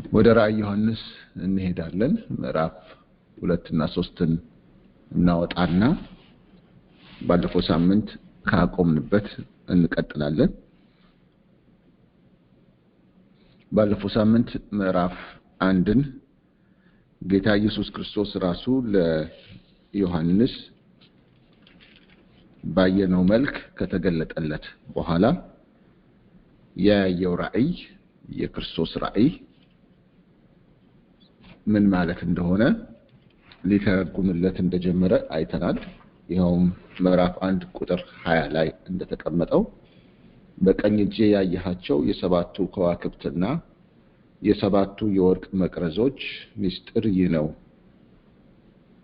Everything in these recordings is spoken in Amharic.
ወደ ራእይ ዮሐንስ እንሄዳለን። ምዕራፍ 2 እና 3ን እናወጣና ባለፈው ሳምንት ካቆምንበት እንቀጥላለን። ባለፈው ሳምንት ምዕራፍ 1ን ጌታ ኢየሱስ ክርስቶስ ራሱ ለዮሐንስ ባየነው መልክ ከተገለጠለት በኋላ ያየው ራእይ የክርስቶስ ራእይ ምን ማለት እንደሆነ ሊተረጉምለት እንደጀመረ አይተናል። ይኸውም ምዕራፍ 1 ቁጥር 20 ላይ እንደተቀመጠው በቀኝ እጄ ያየሃቸው የሰባቱ ከዋክብትና የሰባቱ የወርቅ መቅረዞች ምስጢር ይህ ነው።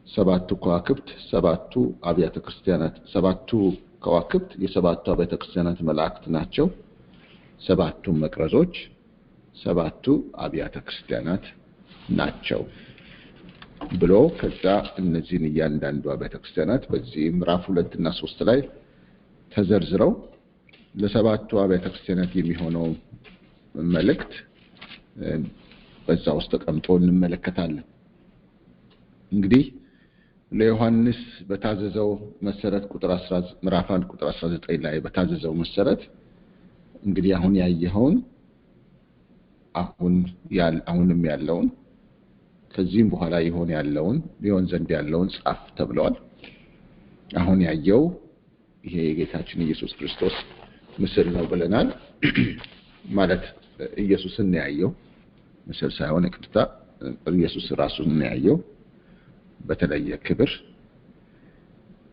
ሰባቱ ከዋክብት ሰባቱ አብያተ ክርስቲያናት፣ ሰባቱ ከዋክብት የሰባቱ አብያተ ክርስቲያናት መላእክት ናቸው። ሰባቱ መቅረዞች ሰባቱ አብያተ ክርስቲያናት ናቸው ብሎ ከዛ እነዚህን እያንዳንዱ አብያተ ክርስቲያናት በዚህ ምዕራፍ 2 እና 3 ላይ ተዘርዝረው ለሰባቱ አብያተ ክርስቲያናት የሚሆነው መልእክት በዛ ውስጥ ተቀምጦ እንመለከታለን። እንግዲህ ለዮሐንስ በታዘዘው መሰረት ምዕራፍ 1 ቁጥር 19 ላይ በታዘዘው መሰረት እንግዲህ አሁን ያየኸውን አሁንም ያለውን ከዚህም በኋላ ሊሆን ዘንድ ያለውን ጻፍ ተብለዋል። አሁን ያየው ይሄ የጌታችን ኢየሱስ ክርስቶስ ምስል ነው ብለናል። ማለት ኢየሱስን ያየው ምስል ሳይሆን ቅጥታ ኢየሱስ ራሱን ያየው በተለየ ክብር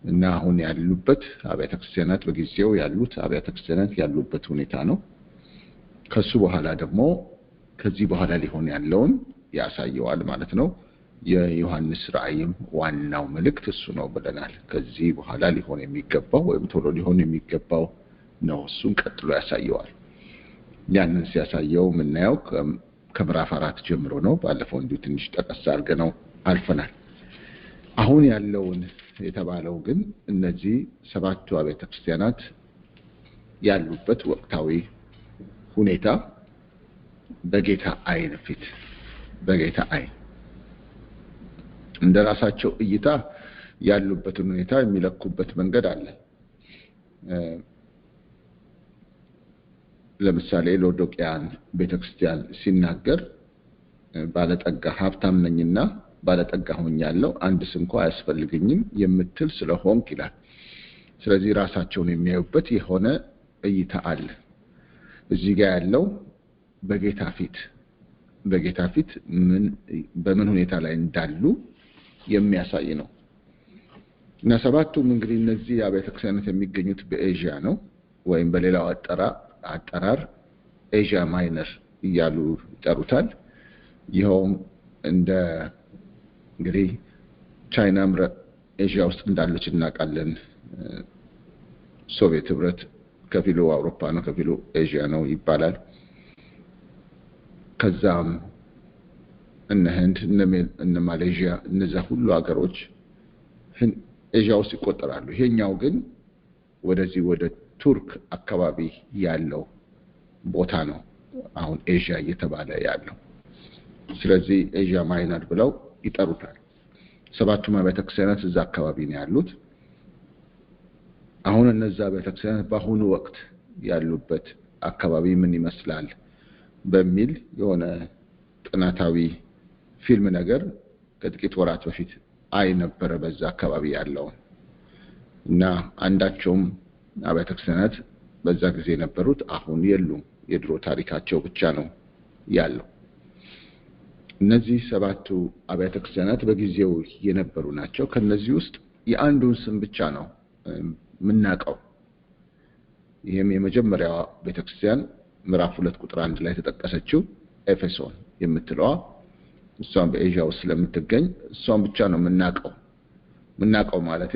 እና አሁን ያሉበት አብያተ ክርስቲያናት በጊዜው ያሉት አብያተ ክርስቲያናት ያሉበት ሁኔታ ነው። ከሱ በኋላ ደግሞ ከዚህ በኋላ ሊሆን ያለውን ያሳየዋል ማለት ነው። የዮሐንስ ራእይም ዋናው መልእክት እሱ ነው ብለናል። ከዚህ በኋላ ሊሆን የሚገባው ወይም ቶሎ ሊሆን የሚገባው ነው። እሱን ቀጥሎ ያሳየዋል። ያንን ሲያሳየው የምናየው ከምዕራፍ 4 ጀምሮ ነው። ባለፈው እንዲሁ ትንሽ ጠቀስ አድርገነው አልፈናል። አሁን ያለውን የተባለው ግን እነዚህ ሰባቱ አብያተ ክርስቲያናት ያሉበት ወቅታዊ ሁኔታ በጌታ ዓይን ፊት በጌታ ዓይን እንደራሳቸው እይታ ያሉበትን ሁኔታ የሚለኩበት መንገድ አለ። ለምሳሌ ሎዶቅያን ቤተክርስቲያን ሲናገር ባለጠጋ ሀብታም ነኝና ባለጠጋ ሆኛለሁ አንድስ እንኳን አያስፈልገኝም የምትል ስለሆንክ ይላል። ስለዚህ ራሳቸውን የሚያዩበት የሆነ እይታ አለ። እዚህ ጋር ያለው በጌታ ፊት በምን ሁኔታ ላይ እንዳሉ የሚያሳይ ነው። እና ሰባቱም እንግዲህ እነዚህ አብያተ ክርስቲያናት የሚገኙት በኤዥያ ነው፣ ወይም በሌላው አጠራር ኤዥያ ማይነር እያሉ ይጠሩታል። ይኸውም እንግዲህ ቻይናም ኤዥያ ውስጥ እንዳለች እናውቃለን። ሶቪየት ህብረት ከፊሉ አውሮፓ ነው፣ ከፊሉ ኤዥያ ነው ይባላል። ከዛም እነ ህንድ እነ ማሌዥያ እነዛ ሁሉ ሀገሮች ኤዥያ ውስጥ ይቆጠራሉ። ይሄኛው ግን ወደ ቱርክ አካባቢ ያለው ቦታ ነው አሁን ኤዥያ እየተባለ ያለው። ስለዚህ ኤዥያ ማይነር ብለው ይጠሩታል። ሰባቱም አብያተ ክርስቲያናት እዛ አካባቢ ነው ያሉት። አሁን እነዛ አብያተ ክርስቲያናት በአሁኑ ወቅት ያሉበት አካባቢ ምን ይመስላል በሚል የሆነ ጥናታዊ ፊልም ነገር ከጥቂት ወራት በፊት ነበረ በዛ አካባቢ ያለው እና አንዳቸውም አብያተ ክርስቲያናት በዛ ጊዜ የነበሩት አሁን የሉም። የድሮ ታሪካቸው ብቻ ነው ያለው። እነዚህ ሰባቱ አብያተ ክርስቲያናት በጊዜው የነበሩ ናቸው። ከነዚህ ውስጥ የአንዱን ስም ብቻ ነው የምናውቀው። ይሄም የመጀመሪያዋ ቤተክርስቲያን ምዕራፍ 2 ቁጥር 1 ላይ ተጠቀሰችው ኤፌሶን የምትለዋ እሷን በኤዥያ ውስጥ ስለምትገኝ እሷን ብቻ ነው የምናውቀው ማለቴ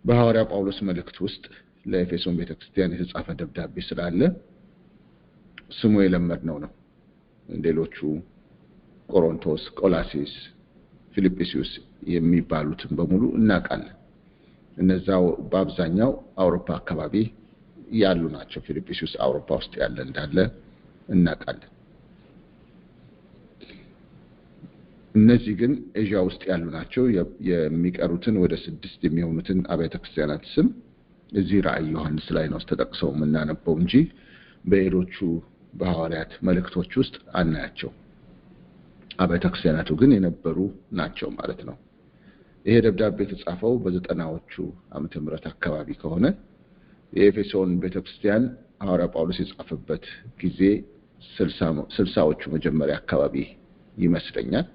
በሐዋርያው ጳውሎስ መልእክት ውስጥ ለኤፌሶን ቤተክርስቲያን የተጻፈ ደብዳቤ ስላለ ስሙ የለመድነው ነው። ሌሎቹ ቆሮንቶስ፣ ቆላሲስ፣ ፊልጵስዩስ የሚባሉትን በሙሉ እናውቃለን። እነዛው በአብዛኛው አውሮፓ አካባቢ ያሉ ናቸው። ፊልጵስዩስ አውሮፓ ውስጥ ያለ እንዳለ እናውቃለን። እነዚህ ግን ኤዥያ ውስጥ ያሉ ናቸው። የሚቀሩትን ወደ 6 የሚሆኑትን አብያተ ክርስቲያናት ስም እዚህ ራእይ ዮሐንስ ላይ ነው ተጠቅሰው የምናነበው እንጂ በሌሎቹ በሐዋርያት መልእክቶች ውስጥ አናያቸው። አብያተ ክርስቲያናቱ ግን የነበሩ ናቸው ማለት ነው። ይሄ ደብዳቤ የተጻፈው በ90ዎቹ ዓመተ ምህረት አካባቢ ከሆነ የኤፌሶን ቤተክርስቲያን ሐዋርያ ጳውሎስ የጻፈበት ጊዜ 60ዎቹ መጀመሪያ አካባቢ ይመስለኛል።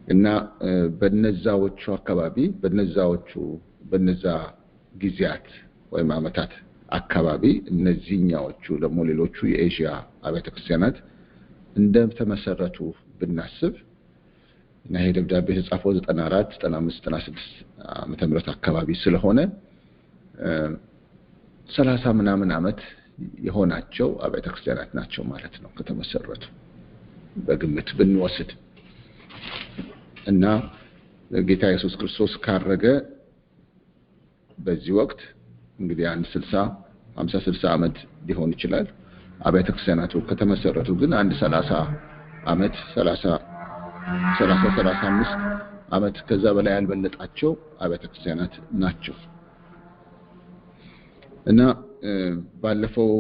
እና በነዛዎቹ አካባቢ በነዛ ጊዜያት ወይም ዓመታት አካባቢ እነዚህኛዎቹ ደግሞ ሌሎቹ የኤዥያ አብያተ ክርስቲያናት እንደተመሰረቱ ብናስብ እና ይሄ ደብዳቤ የተጻፈው 94 95 96 ዓመተ ምህረት አካባቢ ስለሆነ 30 ምናምን ዓመት የሆናቸው አብያተ ክርስቲያናት ናቸው ማለት ነው ከተመሰረቱ በግምት ብንወስድ። እና ጌታ ኢየሱስ ክርስቶስ ካረገ በዚህ ወቅት እንግዲህ 50-60 ዓመት ሊሆን ይችላል። አብያተ ክርስቲያናቱ ከተመሰረቱ ግን 30 ዓመት 35 ዓመት ከዛ በላይ ያልበለጣቸው አብያተ ክርስቲያናት ናቸው። እና ባለፈው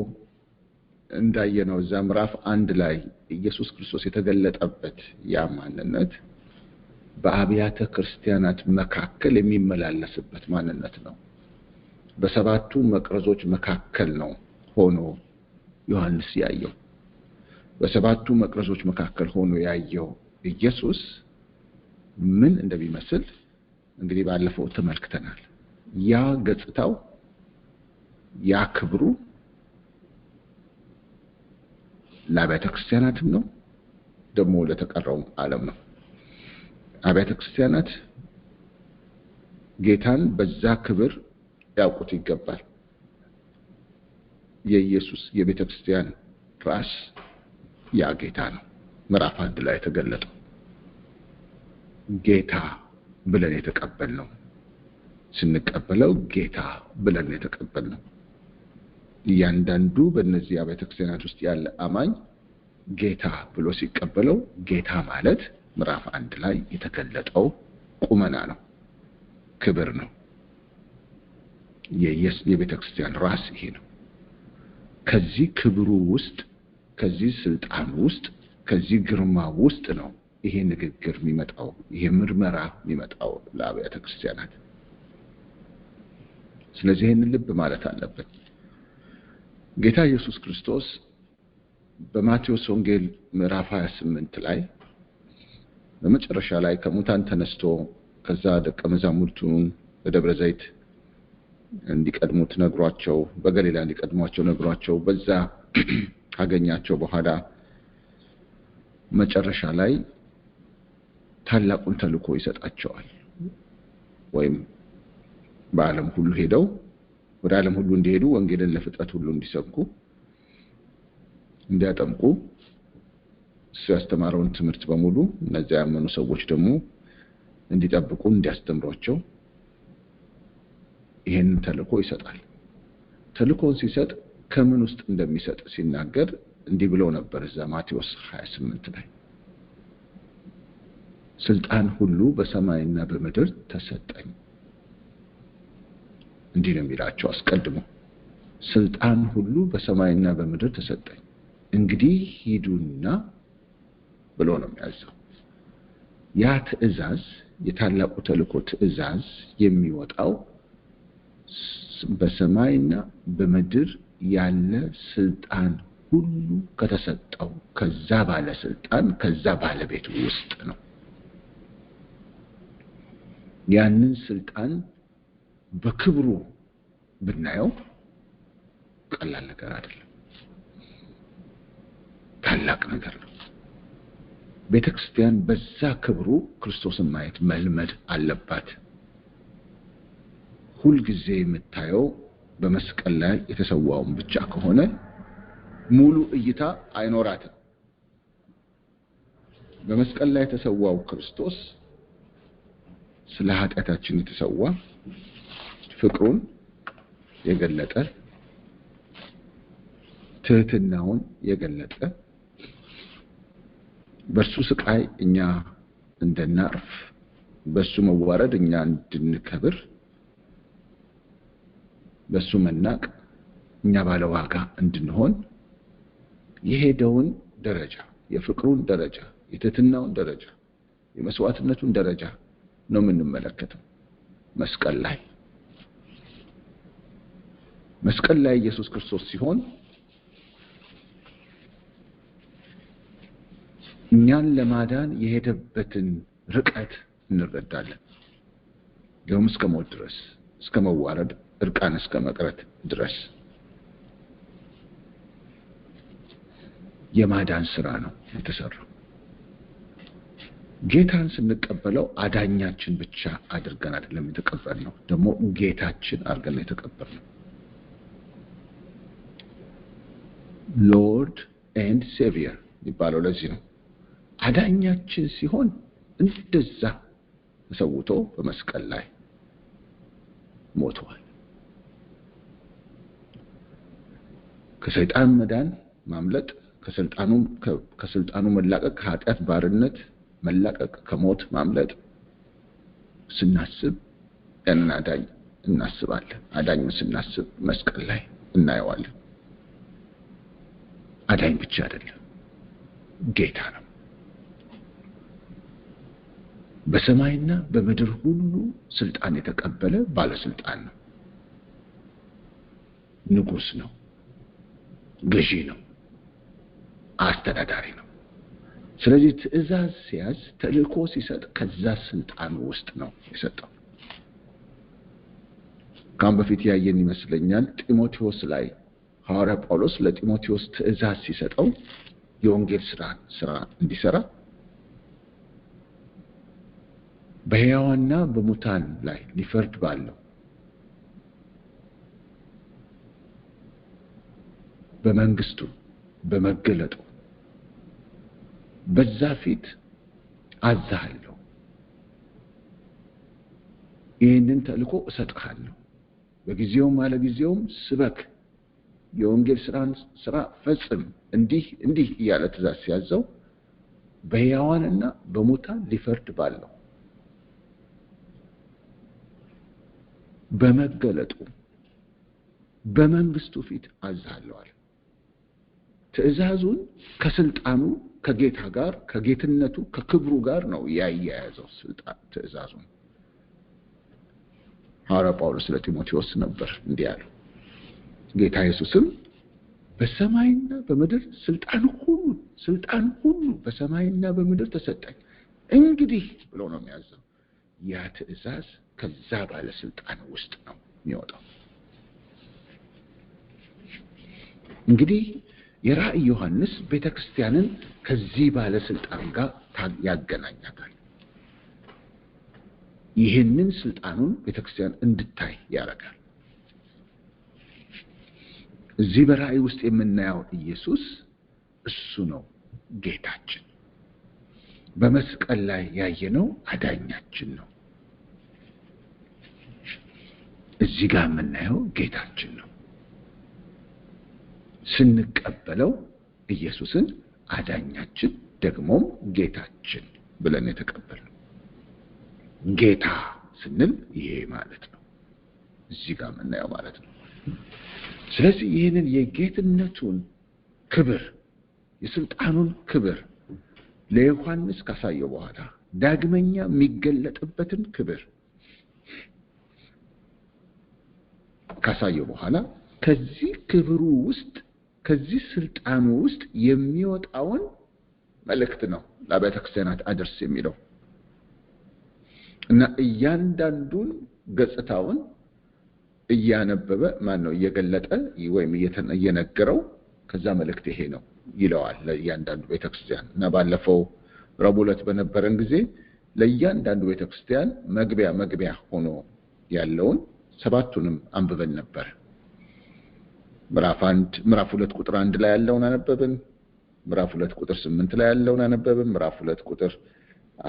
እንዳየነው እዛ ምዕራፍ 1 ላይ ኢየሱስ ክርስቶስ የተገለጠበት ያ ማንነት በአብያተ ክርስቲያናት መካከል የሚመላለስበት ማንነት ነው። በሰባቱ መቅረዞች መካከል ነው ሆኖ ዮሐንስ ያየው። በሰባቱ መቅረዞች መካከል ሆኖ ያየው ኢየሱስ ምን እንደሚመስል እንግዲህ ባለፈው ተመልክተናል። ያ ገጽታው ያ ክብሩ ለአብያተ ክርስቲያናትም ነው ደግሞ ለተቀረው ዓለም ነው። አብያተ ክርስቲያናት ጌታን በዛ ክብር ያውቁት ይገባል። የኢየሱስ የቤተ ክርስቲያን ራስ ያ ጌታ ነው። ምዕራፍ 1 ላይ ተገለጠው ጌታ ብለን የተቀበልነው ስንቀበለው ጌታ ብለን የተቀበልነው እያንዳንዱ በእነዚህ አብያተ ክርስቲያናት ውስጥ ያለ አማኝ ጌታ ብሎ ሲቀበለው ጌታ ማለት ምዕራፍ 1 ላይ የተገለጠው ቁመና ነው፣ ክብር ነው። የቤተ ክርስቲያን ራስ ይሄ ነው። ከዚህ ክብሩ ውስጥ ከዚህ ስልጣን ውስጥ ከዚህ ግርማ ውስጥ ነው ይሄ ንግግር የሚመጣው፣ ይሄ ምርመራ የሚመጣው ለአብያተ ክርስቲያናት። ስለዚህ ይሄንን ልብ ማለት አለበት። ጌታ ኢየሱስ ክርስቶስ በማቴዎስ ወንጌል ምዕራፍ 28 ላይ በመጨረሻ ላይ ከሙታን ተነስቶ ከዛ ደቀ መዛሙርቱን በደብረ ዘይት እንዲቀድሙት ነግሯቸው በገሊላ እንዲቀድሟቸው ነግሯቸው በዛ ካገኛቸው በኋላ መጨረሻ ላይ ታላቁን ተልእኮ ይሰጣቸዋል። ወይም በዓለም ሁሉ ሄደው ወደ ዓለም ሁሉ እንዲሄዱ ወንጌልን ለፍጥረት ሁሉ እንዲሰብኩ እንዲያጠምቁ እሱ ያስተማረውን ትምህርት በሙሉ እነዚያ ያመኑ ሰዎች ደግሞ እንዲጠብቁ እንዲያስተምሯቸው ይሄን ተልእኮ ይሰጣል። ተልእኮን ሲሰጥ ከምን ውስጥ እንደሚሰጥ ሲናገር እንዲህ ብሎ ነበር እዛ ማቴዎስ 28 ላይ ስልጣን ሁሉ በሰማይና በምድር ተሰጠኝ። እንዲህ ነው የሚላቸው አስቀድሞ ስልጣን ሁሉ በሰማይና በምድር ተሰጠኝ፣ እንግዲህ ሂዱና ብሎ ነው የሚያዘው። ያ ትእዛዝ የታላቁ ተልእኮ ትእዛዝ የሚወጣው በሰማይና በምድር ያለ ስልጣን ሁሉ ከተሰጠው ከዛ ባለ ስልጣን ከዛ ባለቤት ውስጥ ነው። ያንን ስልጣን በክብሩ ብናየው ቀላል ነገር አይደለም፣ ታላቅ ነገር ነው። ቤተክርስቲያን በዛ ክብሩ ክርስቶስን ማየት መልመድ አለባት። ሁል ጊዜ የምታየው በመስቀል ላይ የተሰዋውን ብቻ ከሆነ ሙሉ እይታ አይኖራትም። በመስቀል ላይ የተሰዋው ክርስቶስ ስለ ኃጢአታችን የተሰዋ ፍቅሩን የገለጠ ትህትናውን የገለጠ በእርሱ ስቃይ እኛ እንድናርፍ በሱ መዋረድ እኛ እንድንከብር በሱ መናቅ እኛ ባለዋጋ እንድንሆን የሄደውን ደረጃ የፍቅሩን ደረጃ የትህትናውን ደረጃ የመስዋዕትነቱን ደረጃ ነው የምንመለከተው። መስቀል ላይ ኢየሱስ ክርስቶስ ሲሆን እኛን ለማዳን የሄደበትን ርቀት እንረዳለን። ይኸውም እስከ ሞት ድረስ እስከ መዋረድ እርቃን እስከ መቅረት ድረስ የማዳን ስራ ነው የተሰራው። ጌታን ስንቀበለው አዳኛችን ብቻ አድርገን አይደለም የተቀበልነው፣ ደግሞ ጌታችን አድርገን የተቀበልነው። ሎርድ ኤንድ ሴቪየር ይባላል። ለዚህ ነው አዳኛችን ሲሆን እንደዛ ተሰውቶ በመስቀል ላይ ሞቷል። ከሰይጣን መዳን ማምለጥ፣ ከስልጣኑ መላቀቅ፣ ከኃጢአት ባርነት መላቀቅ፣ ከሞት ማምለጥ ስናስብ ያንን አዳኝ እናስባለን። አዳኝን ስናስብ መስቀል ላይ እናየዋለን። አዳኝ ብቻ አይደለም፣ ጌታ ነው። በሰማይና በምድር ሁሉ ስልጣን የተቀበለ ባለስልጣን ነው። ንጉስ ነው፣ ገዢ ነው፣ አስተዳዳሪ ነው። ስለዚህ ትእዛዝ ሲያዝ ተልእኮ ሲሰጥ ከዛ ስልጣን ውስጥ ነው የሰጠው። ካም በፊት ያየን ይመስለኛል ጢሞቴዎስ ላይ ሐዋርያ ጳውሎስ ለጢሞቴዎስ ትእዛዝ ሲሰጠው የወንጌል ስራ እንዲሰራ በሕያዋንና በሙታን ላይ ሊፈርድ ባለው በመንግስቱ በመገለጡ በዛ ፊት አዛሃለሁ፣ ይህንን ተልእኮ እሰጥሃለሁ፣ በጊዜውም አለጊዜውም ስበክ፣ የወንጌል ስራ ፈጽም፣ እንዲህ እያለ ትእዛዝ ሲያዘው በሕያዋንና በሙታን ሊፈርድ ባለው በመገለጡ በመንግስቱ ፊት አዛሃለሁ አለ። ትእዛዙን ከስልጣኑ ከጌታ ጋር ከጌትነቱ ከክብሩ ጋር ነው ያያያዘው። ትእዛዙን ሐዋርያ ጳውሎስ ለጢሞቴዎስ ነበር እንዲህ ያለው፣ ጌታ ኢየሱስም በሰማይና በምድር ስልጣን ሁሉ በሰማይና በምድር ተሰጠኝ እንግዲህ ብሎ ነው የሚያዘው። ያ ትእዛዝ ከዛ ባለስልጣን ውስጥ ነው የሚወጣው። እንግዲህ የራእይ ዮሐንስ ቤተክርስቲያንን ከዚህ ባለስልጣን ጋር ያገናኛታል። ይህንን ስልጣኑን ቤተክርስቲያን እንድታይ ያደርጋል። እዚህ በራእይ ውስጥ የምናየው ኢየሱስ እሱ ነው ጌታችን። በመስቀል ላይ ያየነው አዳኛችን ነው። እዚህ ጋር የምናየው ጌታችን ነው። ስንቀበለው ኢየሱስን አዳኛችን ደግሞም ጌታችን ብለን የተቀበልነው። ጌታ ስንል ይሄ ማለት ነው፣ እዚህ ጋር የምናየው ማለት ነው። ስለዚህ ይህንን የጌትነቱን ክብር የስልጣኑን ክብር ለዮሐንስ ካሳየው በኋላ ዳግመኛ የሚገለጥበትን ክብር ካሳየው በኋላ ከዚህ ክብሩ ውስጥ ከዚህ ስልጣኑ ውስጥ የሚወጣውን መልእክት ነው ለአብያተ ክርስቲያናት አድርስ የሚለው እና እያንዳንዱን ገጽታውን እያነበበ ማን ነው እየገለጠ ወይም እየነገረው ከዛ መልእክት ይሄ ነው ይለዋል ለእያንዳንዱ ቤተክርስቲያን። እና ባለፈው ረቡዕ ዕለት በነበረን ጊዜ ለእያንዳንዱ ቤተክርስቲያን መግቢያ ሆኖ ያለውን ሰባቱንም አንብበን ነበር። ምዕራፍ 2 ቁጥር 1 ላይ ያለውን አነበብን። ምዕራፍ 2 ቁጥር 8 ላይ ያለውን አነበብን። ምዕራፍ 2 ቁጥር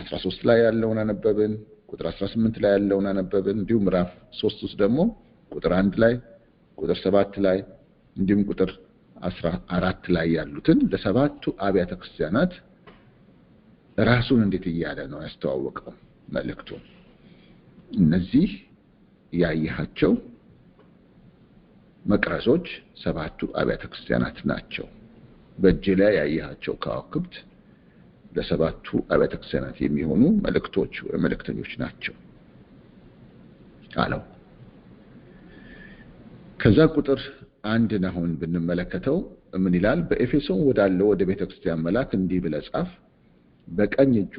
13 ላይ ያለውን አነበብን። ቁጥር 18 ላይ ያለውን አነበብን። እንዲሁም ምዕራፍ 3 ውስጥ ደግሞ ቁጥር 1 ላይ ቁጥር 7 ላይ እንዲሁም ቁጥር 14 ላይ ያሉትን ለሰባቱ አብያተ ክርስቲያናት ራሱን እንዴት እያለ ነው ያስተዋወቀው መልእክቱ? እነዚህ ያያቸው መቅረዞች ሰባቱ አብያተ ክርስቲያናት ናቸው። በእጅ ላይ ያያቸው ከዋክብት ለሰባቱ አብያተ ክርስቲያናት የሚሆኑ መልእክቶች ወይ መልእክተኞች ናቸው አለው። ከዛ ቁጥር 1 አሁን ብንመለከተው ምን ይላል? በኤፌሶን ወዳለው ወደ ቤተክርስቲያን መልአክ እንዲህ ብለህ ጻፍ፣ በቀኝ እጁ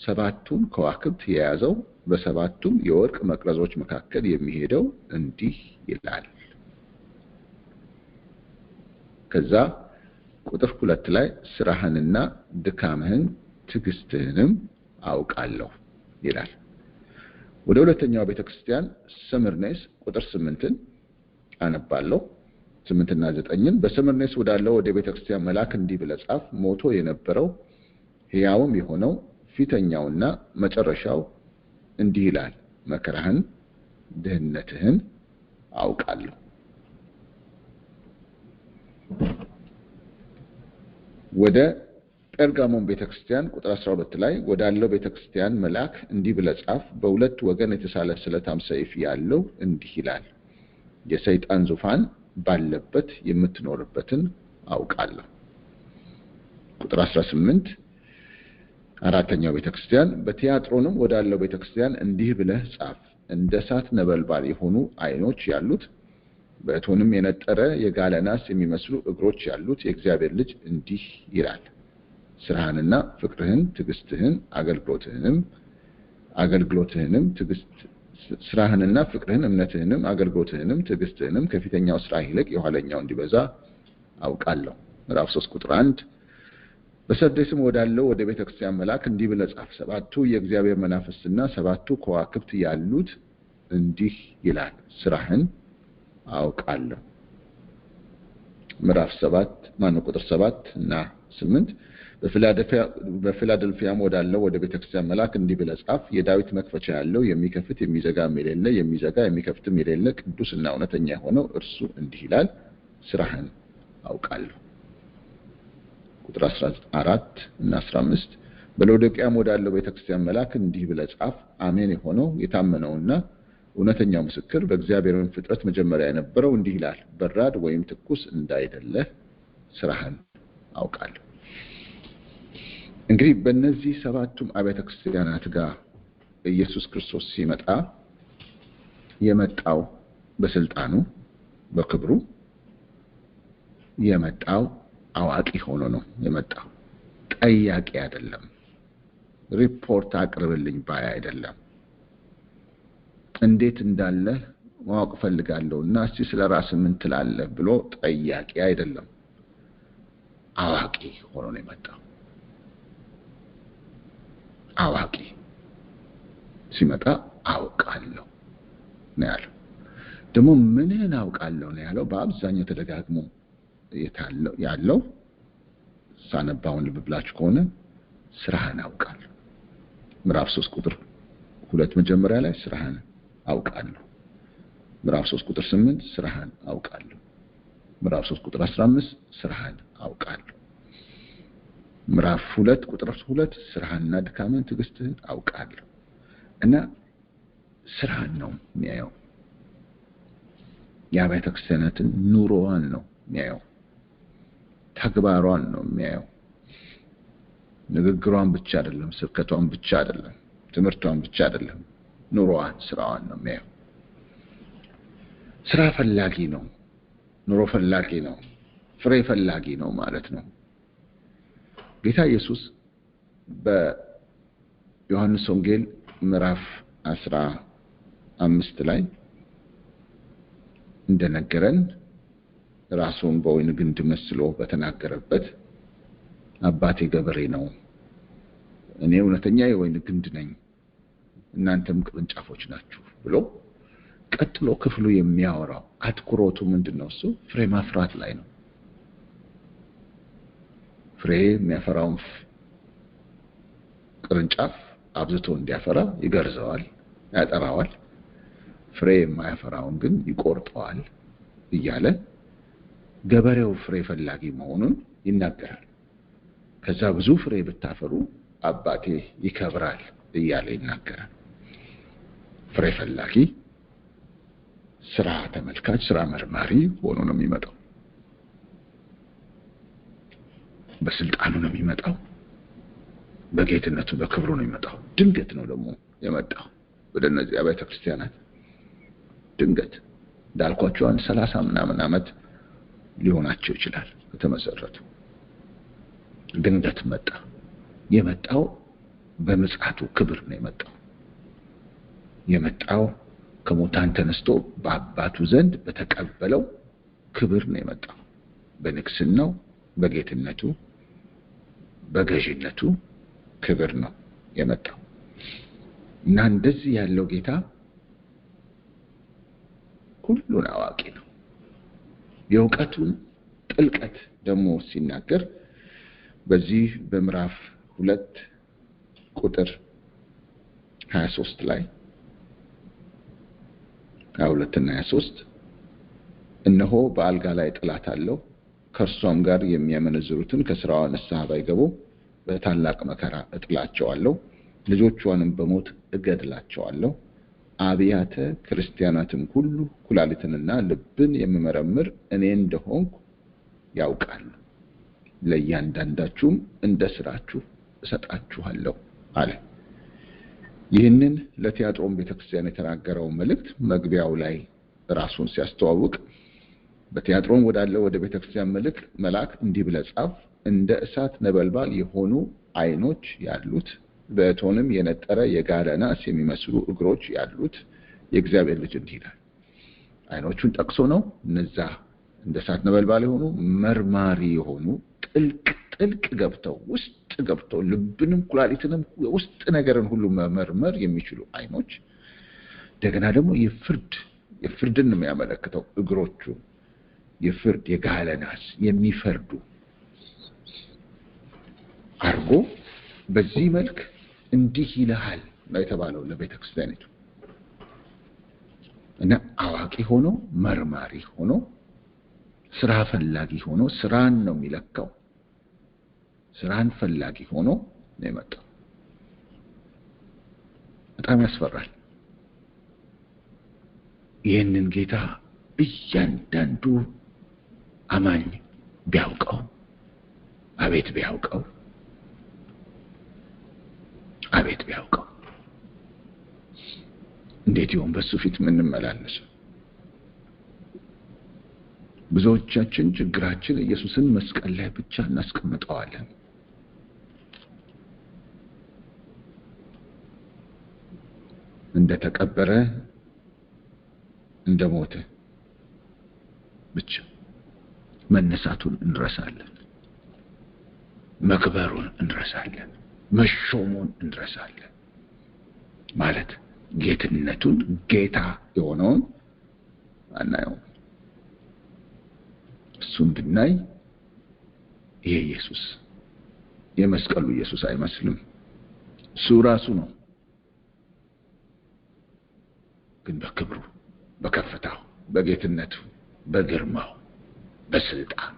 ሰባቱን ከዋክብት የያዘው በሰባቱም የወርቅ መቅረዞች መካከል የሚሄደው እንዲህ ይላል። ከዛ ቁጥር 2 ላይ ስራህንና ድካምህን ትዕግስትህንም አውቃለሁ ይላል። ወደ ሁለተኛው ቤተክርስቲያን ስምርኔስ ቁጥር 8ን አነባለሁ። 8 እና 9ን በስምርኔስ ወዳለው ወደ ቤተክርስቲያን መልአክ እንዲህ ብለህ ጻፍ፣ ሞቶ የነበረው ሕያውም የሆነው ፊተኛውና መጨረሻው እንዲህ ይላል፣ መከራህን ድህነትህን አውቃለሁ። ወደ ጴርጋሞን ቤተክርስቲያን ቁጥር 12 ላይ ወዳለው ቤተክርስቲያን መልአክ እንዲህ ብለህ ጻፍ፣ በሁለት ወገን የተሳለ ስለታም ሰይፍ ያለው እንዲህ ይላል፣ የሰይጣን ዙፋን ባለበት የምትኖርበትን አውቃለሁ። ቁጥር 18 አራተኛው ቤተክርስቲያን በቲያጥሮንም ወዳለው ቤተክርስቲያን እንዲህ ብለህ ጻፍ፣ እንደ እሳት ነበልባል የሆኑ ዓይኖች ያሉት በእቶንም የነጠረ የጋለ ናስ የሚመስሉ እግሮች ያሉት የእግዚአብሔር ልጅ እንዲህ ይላል፣ ስራህንና ፍቅርህን ትዕግስትህን አገልግሎትህንም ስራህንና ፍቅርህን እምነትህንም አገልግሎትህንም ትዕግስትህንም ከፊተኛው ስራ ይልቅ የኋለኛው እንዲበዛ አውቃለሁ። ምዕራፍ 3 ቁጥር 1 በሰርዴስም ወዳለው ወደ ቤተክርስቲያን መልአክ እንዲህ ብለህ ጻፍ፣ ሰባቱ የእግዚአብሔር መናፍስትና ሰባቱ ከዋክብት ያሉት እንዲህ ይላል፣ ስራህን አውቃለሁ። ምዕራፍ 7 ቁጥር 7 እና 8 በፊላደልፊያም ወዳለው ወደ ቤተክርስቲያን መልአክ እንዲህ ብለህ ጻፍ፣ የዳዊት መክፈቻ ያለው የሚከፍት የሚዘጋም የሌለ የሚዘጋ የሚከፍትም የሌለ ቅዱስና እውነተኛ የሆነው እርሱ እንዲህ ይላል፣ ስራህን አውቃለሁ። ቁጥር 14 እና 15 በሎዶቅያም ወዳለው ቤተክርስቲያን መልአክ እንዲህ ብለህ ጻፍ፣ አሜን የሆነው የታመነውና እውነተኛው ምስክር በእግዚአብሔርን ፍጥረት መጀመሪያ የነበረው እንዲህ ይላል፣ በራድ ወይም ትኩስ እንዳይደለህ ስራህን አውቃለሁ። እንግዲህ በእነዚህ ሰባቱም አብያተ ክርስቲያናት ጋር ኢየሱስ ክርስቶስ ሲመጣ የመጣው በስልጣኑ በክብሩ የመጣው አዋቂ ሆኖ ነው የመጣው። ጠያቂ አይደለም። ሪፖርት አቅርብልኝ ባይ አይደለም። እንዴት እንዳለ ማወቅ ፈልጋለሁና እስቲ ስለራስህ ምን ትላለህ ብሎ ጠያቂ አይደለም። አዋቂ ሆኖ ነው የመጣው። አዋቂ ሲመጣ አውቃለሁ ነው ያለው። ደግሞ ምንን አውቃለሁ ነው ያለው? በአብዛኛው ተደጋግሞ ያለው ሳነባውን ልብ ብላችሁ ከሆነ ስራህን አውቃለሁ። ምዕራፍ 3 ቁጥር 2 መጀመሪያ ላይ ስራህን አውቃለሁ። ምዕራፍ 3 ቁጥር 8 ስራህን አውቃለሁ። ምዕራፍ 3 ቁጥር 15 ስራህን አውቃለሁ። ምዕራፍ 2 ቁጥር 2 ስራህንና ድካምን ትዕግስትህን አውቃለሁ። እና ስራህን ነው የሚያየው። የአብያተ ክርስቲያናትን ኑሮዋን ነው የሚያየው። ተግባሯን ነው የሚያየው። ንግግሯን ብቻ አይደለም፣ ስብከቷን ብቻ አይደለም፣ ትምህርቷን ብቻ አይደለም፣ ኑሮዋን፣ ስራዋን ነው የሚያየው። ስራ ፈላጊ ነው፣ ኑሮ ፈላጊ ነው፣ ፍሬ ፈላጊ ነው ማለት ነው። ጌታ ኢየሱስ በዮሐንስ ወንጌል ምዕራፍ 15 ላይ እንደነገረን ራሱን በወይን ግንድ መስሎ በተናገረበት አባቴ ገበሬ ነው፣ እኔ እውነተኛ የወይን ግንድ ነኝ፣ እናንተም ቅርንጫፎች ናችሁ ብሎ ቀጥሎ ክፍሉ የሚያወራው አትኩሮቱ ምንድነው? እሱ ፍሬ ማፍራት ላይ ነው። ፍሬ የሚያፈራውን ቅርንጫፍ አብዝቶ እንዲያፈራ ይገርዘዋል፣ ያጠራዋል። ፍሬ የማያፈራውን ግን ይቆርጠዋል እያለ ገበሬው ፍሬ ፈላጊ መሆኑን ይናገራል። ከዛ ብዙ ፍሬ ብታፈሩ አባቴ ይከብራል እያለ ይናገራል። ፍሬ ፈላጊ፣ ስራ ተመልካች፣ ስራ መርማሪ ሆኖ ነው የሚመጣው። በስልጣኑ ነው የሚመጣው። በጌትነቱ በክብሩ ነው የሚመጣው። ድንገት ነው ደግሞ የመጣው ወደ እነዚህ አብያተ ክርስቲያናት። ድንገት እንዳልኳቸው 30 ምናምን ዓመት ሊሆናቸው ይችላል ከተመሰረቱ። ድንገት መጣ። የመጣው በምጽአቱ ክብር ነው የመጣው። የመጣው ከሙታን ተነስቶ በአባቱ ዘንድ በተቀበለው ክብር ነው የመጣው። በንግስናው፣ በጌትነቱ፣ በገዥነቱ ክብር ነው የመጣው እና እንደዚህ ያለው ጌታ ሁሉን አዋቂ ነው። የእውቀቱን ጥልቀት ደግሞ ሲናገር በዚህ በምዕራፍ 2 ቁጥር 23 ላይ 22 እና 23 እነሆ በአልጋ ላይ ጥላት አለው፣ ከእርሷም ጋር የሚያመነዝሩትን ከስራዋ ንስሐ ባይገቡ በታላቅ መከራ እጥላቸዋለሁ፣ ልጆቿንም በሞት እገድላቸዋለሁ። አብያተ ክርስቲያናትም ሁሉ ኩላሊትንና ልብን የምመረምር እኔ እንደሆንኩ ያውቃሉ፣ ለእያንዳንዳችሁም እንደ ስራችሁ እሰጣችኋለሁ አለ። ይህንን ለቲያጥሮን ቤተክርስቲያን የተናገረው መልእክት መግቢያው ላይ ራሱን ሲያስተዋውቅ በቲያጥሮን ወዳለው ወደ ቤተክርስቲያን መልአክ እንዲህ ብለህ ጻፍ፣ እንደ እሳት ነበልባል የሆኑ አይኖች ያሉት በእቶንም የነጠረ የጋለ ናስ የሚመስሉ እግሮች ያሉት የእግዚአብሔር ልጅ እንዲህ ይላል። አይኖቹን ጠቅሶ ነው። እነዛ እንደ እሳት ነበልባል የሆኑ መርማሪ የሆኑ ጥልቅ ገብተው ውስጥ ገብተው ልብንም ኩላሊትንም ውስጥ ነገርን ሁሉ መመርመር የሚችሉ አይኖች፣ እንደገና ደግሞ የፍርድን ነው የሚያመለክተው። እግሮቹ የፍርድ የጋለ ናስ የሚፈርዱ አርጎ በዚህ መልክ እንዲህ ይልሃል ነው የተባለው ለቤተ ክርስቲያኒቱ። እና አዋቂ ሆኖ መርማሪ ሆኖ ስራ ፈላጊ ሆኖ ስራን ነው የሚለካው። ስራን ፈላጊ ሆኖ ነው የመጣው። በጣም ያስፈራል። ይህንን ጌታ እያንዳንዱ አማኝ ቢያውቀው፣ አቤት ቢያውቀው፣ አቤት ቢያውቀው፣ እንዴት ይሆን በሱ ፊት የምንመላለሰው? ብዙዎቻችን ችግራችን ኢየሱስን መስቀል ላይ ብቻ እናስቀምጠዋለን። እንደተቀበረ እንደሞተ ብቻ መነሳቱን እንረሳለን። መክበሩን እንረሳለን። መሾሙን እንረሳለን። ማለት ጌትነቱን ጌታ የሆነውን አናየውም። እሱን ብናይ ይሄ ኢየሱስ የመስቀሉ ኢየሱስ አይመስልም። እሱ ራሱ ነው፣ ግን በክብሩ፣ በከፍታው፣ በጌትነቱ፣ በግርማው፣ በስልጣኑ።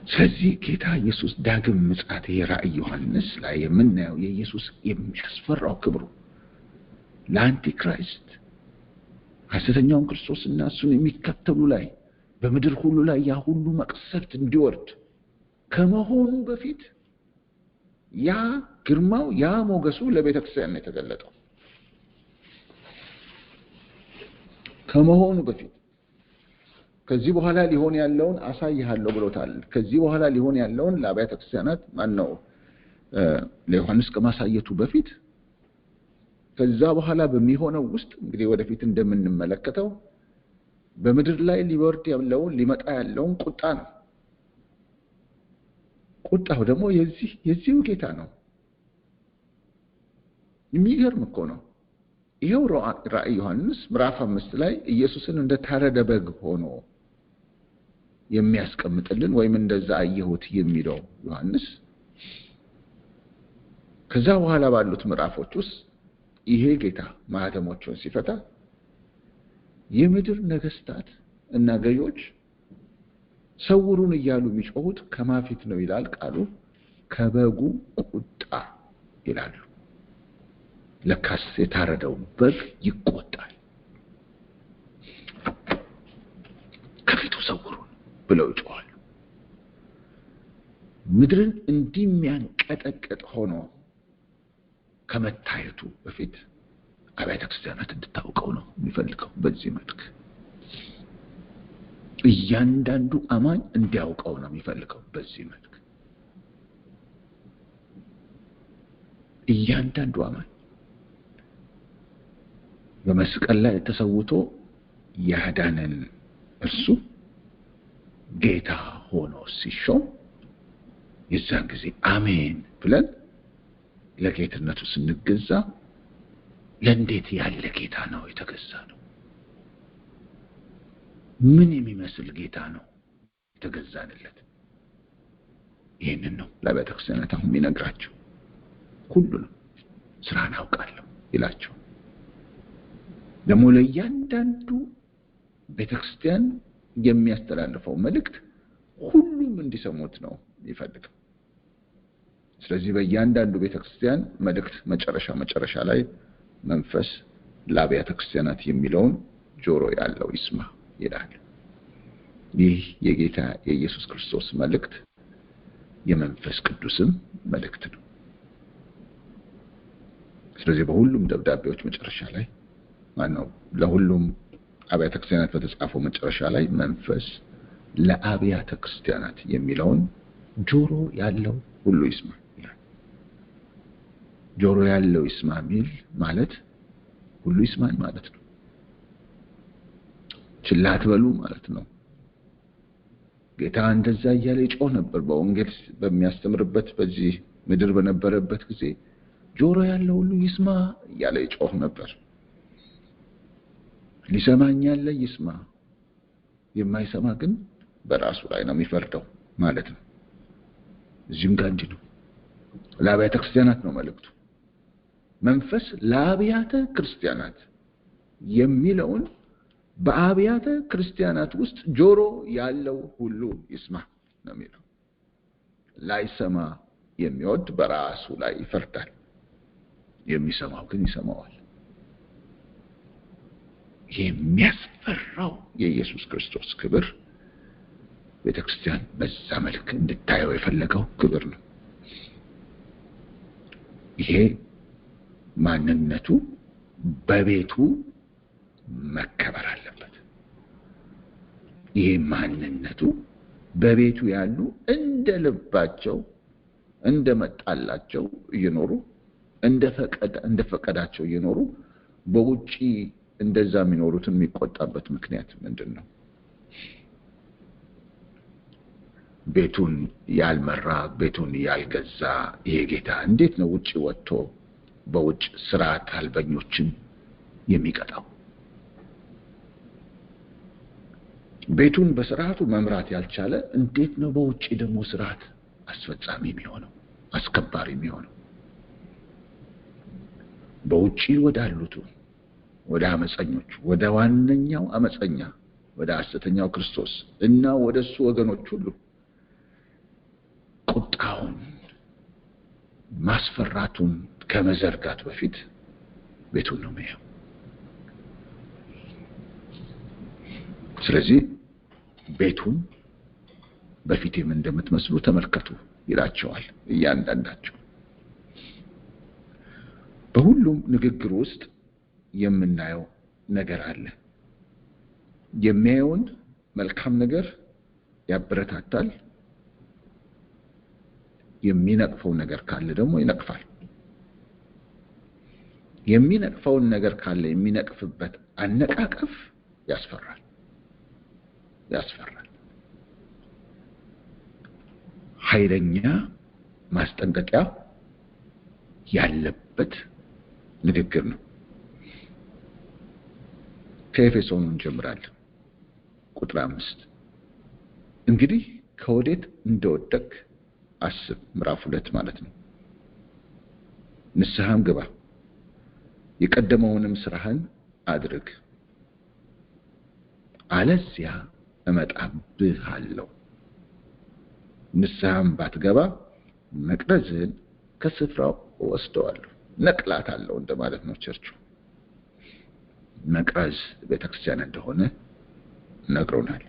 ስለዚህ ጌታ ኢየሱስ ዳግም ምጽአት የራእይ ዮሐንስ ላይ የምናየው የኢየሱስ የሚያስፈራው ክብሩ ለአንቲክራይስት ሐሰተኛውን ክርስቶስና እሱን የሚከተሉ ላይ በምድር ሁሉ ላይ ያ ሁሉ መቅሰፍት እንዲወርድ ከመሆኑ በፊት ያ ግርማው ያ ሞገሱ ለቤተ ክርስቲያን ነው የተገለጠው። ከመሆኑ በፊት ከዚህ በኋላ ሊሆን ያለውን አሳይሃለሁ ብሎታል። ከዚህ በኋላ ሊሆን ያለውን ለአብያተ ክርስቲያናት ማነው ለዮሐንስ ከማሳየቱ በፊት ከዛ በኋላ በሚሆነው ውስጥ እንግዲህ ወደፊት እንደምንመለከተው በምድር ላይ ሊወርድ ያለውን ሊመጣ ያለውን ቁጣ ነው። ቁጣው ደግሞ የዚሁ ጌታ ነው። የሚገርም እኮ ነው። ይሄው ራእይ ዮሐንስ ምዕራፍ 5 ላይ ኢየሱስን እንደ ታረደ በግ ሆኖ የሚያስቀምጥልን ወይም እንደዛ አየሁት የሚለው ዮሐንስ ከዛ በኋላ ባሉት ምዕራፎች ውስጥ ይሄ ጌታ ማህተሞቹን ሲፈታ የምድር ነገስታት እና ገዢዎች ሰውሩን እያሉ የሚጮሁት ከማፊት ነው ይላል ቃሉ ከበጉ ቁጣ ይላሉ ለካስ የታረደው በግ ይቆጣል ከፊቱ ሰውሩን ብለው ይጮሃሉ ምድርን እንዲሚያንቀጠቅጥ ሆኖ ከመታየቱ በፊት አብያተ ክርስቲያናት እንድታውቀው ነው የሚፈልገው በዚህ መልክ እያንዳንዱ አማኝ እንዲያውቀው ነው የሚፈልገው በዚህ መልክ እያንዳንዱ አማኝ በመስቀል ላይ ተሰውቶ ያዳነን እርሱ ጌታ ሆኖ ሲሾም የዛን ጊዜ አሜን ብለን ለጌትነቱ ስንገዛ ለእንዴት ያለ ጌታ ነው የተገዛ ነው ምን የሚመስል ጌታ ነው የተገዛንለት ይሄንን ነው ለቤተ ክርስቲያናት አሁን የሚነግራቸው ሁሉንም ስራን አውቃለሁ ይላቸው ደግሞ ለእያንዳንዱ ቤተክርስቲያን የሚያስተላልፈው መልእክት ሁሉም እንዲሰሙት ነው ይፈልጋል ስለዚህ በእያንዳንዱ ቤተክርስቲያን መልእክት መጨረሻ ላይ መንፈስ ለአብያተ ክርስቲያናት የሚለውን ጆሮ ያለው ይስማ ይላል ይህ የጌታ የኢየሱስ ክርስቶስ መልእክት የመንፈስ ቅዱስም መልእክት ነው ስለዚህ በሁሉም ደብዳቤዎች መጨረሻ ላይ ማነው ለሁሉም አብያተ ክርስቲያናት በተጻፈው መጨረሻ ላይ መንፈስ ለአብያተ ክርስቲያናት የሚለውን ጆሮ ያለው ሁሉ ይስማ ይላል ጆሮ ያለው ይስማ ሚል ማለት ሁሉ ይስማ ማለት ነው ችላ አትበሉ ማለት ነው ጌታ እንደዛ እያለ ይጮህ ነበር በወንጌል በሚያስተምርበት በዚህ ምድር በነበረበት ጊዜ ጆሮ ያለው ሁሉ ይስማ እያለ ይጮህ ነበር ሊሰማኝ ያለ ይስማ የማይሰማ ግን በራሱ ላይ ነው የሚፈርደው ማለት ነው እዚህም ጋር እንዲህ ነው ለአብያተ ክርስቲያናት ነው መልእክቱ መንፈስ ለአብያተ ክርስቲያናት የሚለውን በአብያተ ክርስቲያናት ውስጥ ጆሮ ያለው ሁሉ ይስማ ነው የሚለው ላይሰማ የሚወድ በራሱ ላይ ይፈርዳል የሚሰማው ግን ይሰማዋል የሚያስፈራው የኢየሱስ ክርስቶስ ክብር ቤተክርስቲያን በዛ መልክ እንድታየው የፈለገው ክብር ነው ይሄ ማንነቱ በቤቱ መከበር አለበት ይሄ ማንነቱ በቤቱ ያሉ እንደልባቸው እንደመጣላቸው እየኖሩ እንደፈቀዳቸው እየኖሩ በውጪ እንደዛ የሚኖሩትን የሚቆጣበት ምክንያት ምንድነው ቤቱን ያልመራ ቤቱን ያልገዛ ይሄ ጌታ እንዴት ነው ውጪ ወጥቶ በውጭ ስርዓት አልበኞችን የሚቀጣው ቤቱን በስርዓቱ መምራት ያልቻለ እንዴት ነው በውጪ ደግሞ ስርዓት አስፈጻሚ የሚሆነው አስከባሪ የሚሆነው በውጪ ወዳሉት ወደ አመፀኞች ወደ ዋነኛው አመፀኛ ወደ ሐሰተኛው ክርስቶስ እና ወደሱ ወገኖች ሁሉ ቁጣውን ማስፈራቱን ከመዘርጋት በፊት ቤቱን ነው የሚያየው ስለዚህ ቤቱን በፊቴም እንደምትመስሉ ተመልከቱ ይላቸዋል እያንዳንዳቸው በሁሉም ንግግር ውስጥ የምናየው ነገር አለ የሚያየውን መልካም ነገር ያበረታታል የሚነቅፈው ነገር ካለ ደግሞ ይነቅፋል የሚነቅፈው ነገር ካለ የሚነቅፍበት አነቃቀፍ ያስፈራል ኃይለኛ ማስጠንቀቂያ ያለበት ንግግር ነው ከኤፌሶን እንጀምራለን ቁጥር 5 እንግዲህ ከወዴት እንደወደቅ አስብ ምዕራፍ 2 ማለት ነው ንስሐም ግባ የቀደመውንም ስራህን አድርግ አለዚያ እመጣብሃለሁ ንስሐም ባትገባ መቅረዝህን ከስፍራው ወስደዋለሁ። ነቅላታለሁ እንደማለት ነው። ቸርቹ መቅረዝ ቤተክርስቲያን እንደሆነ ነግሮናል።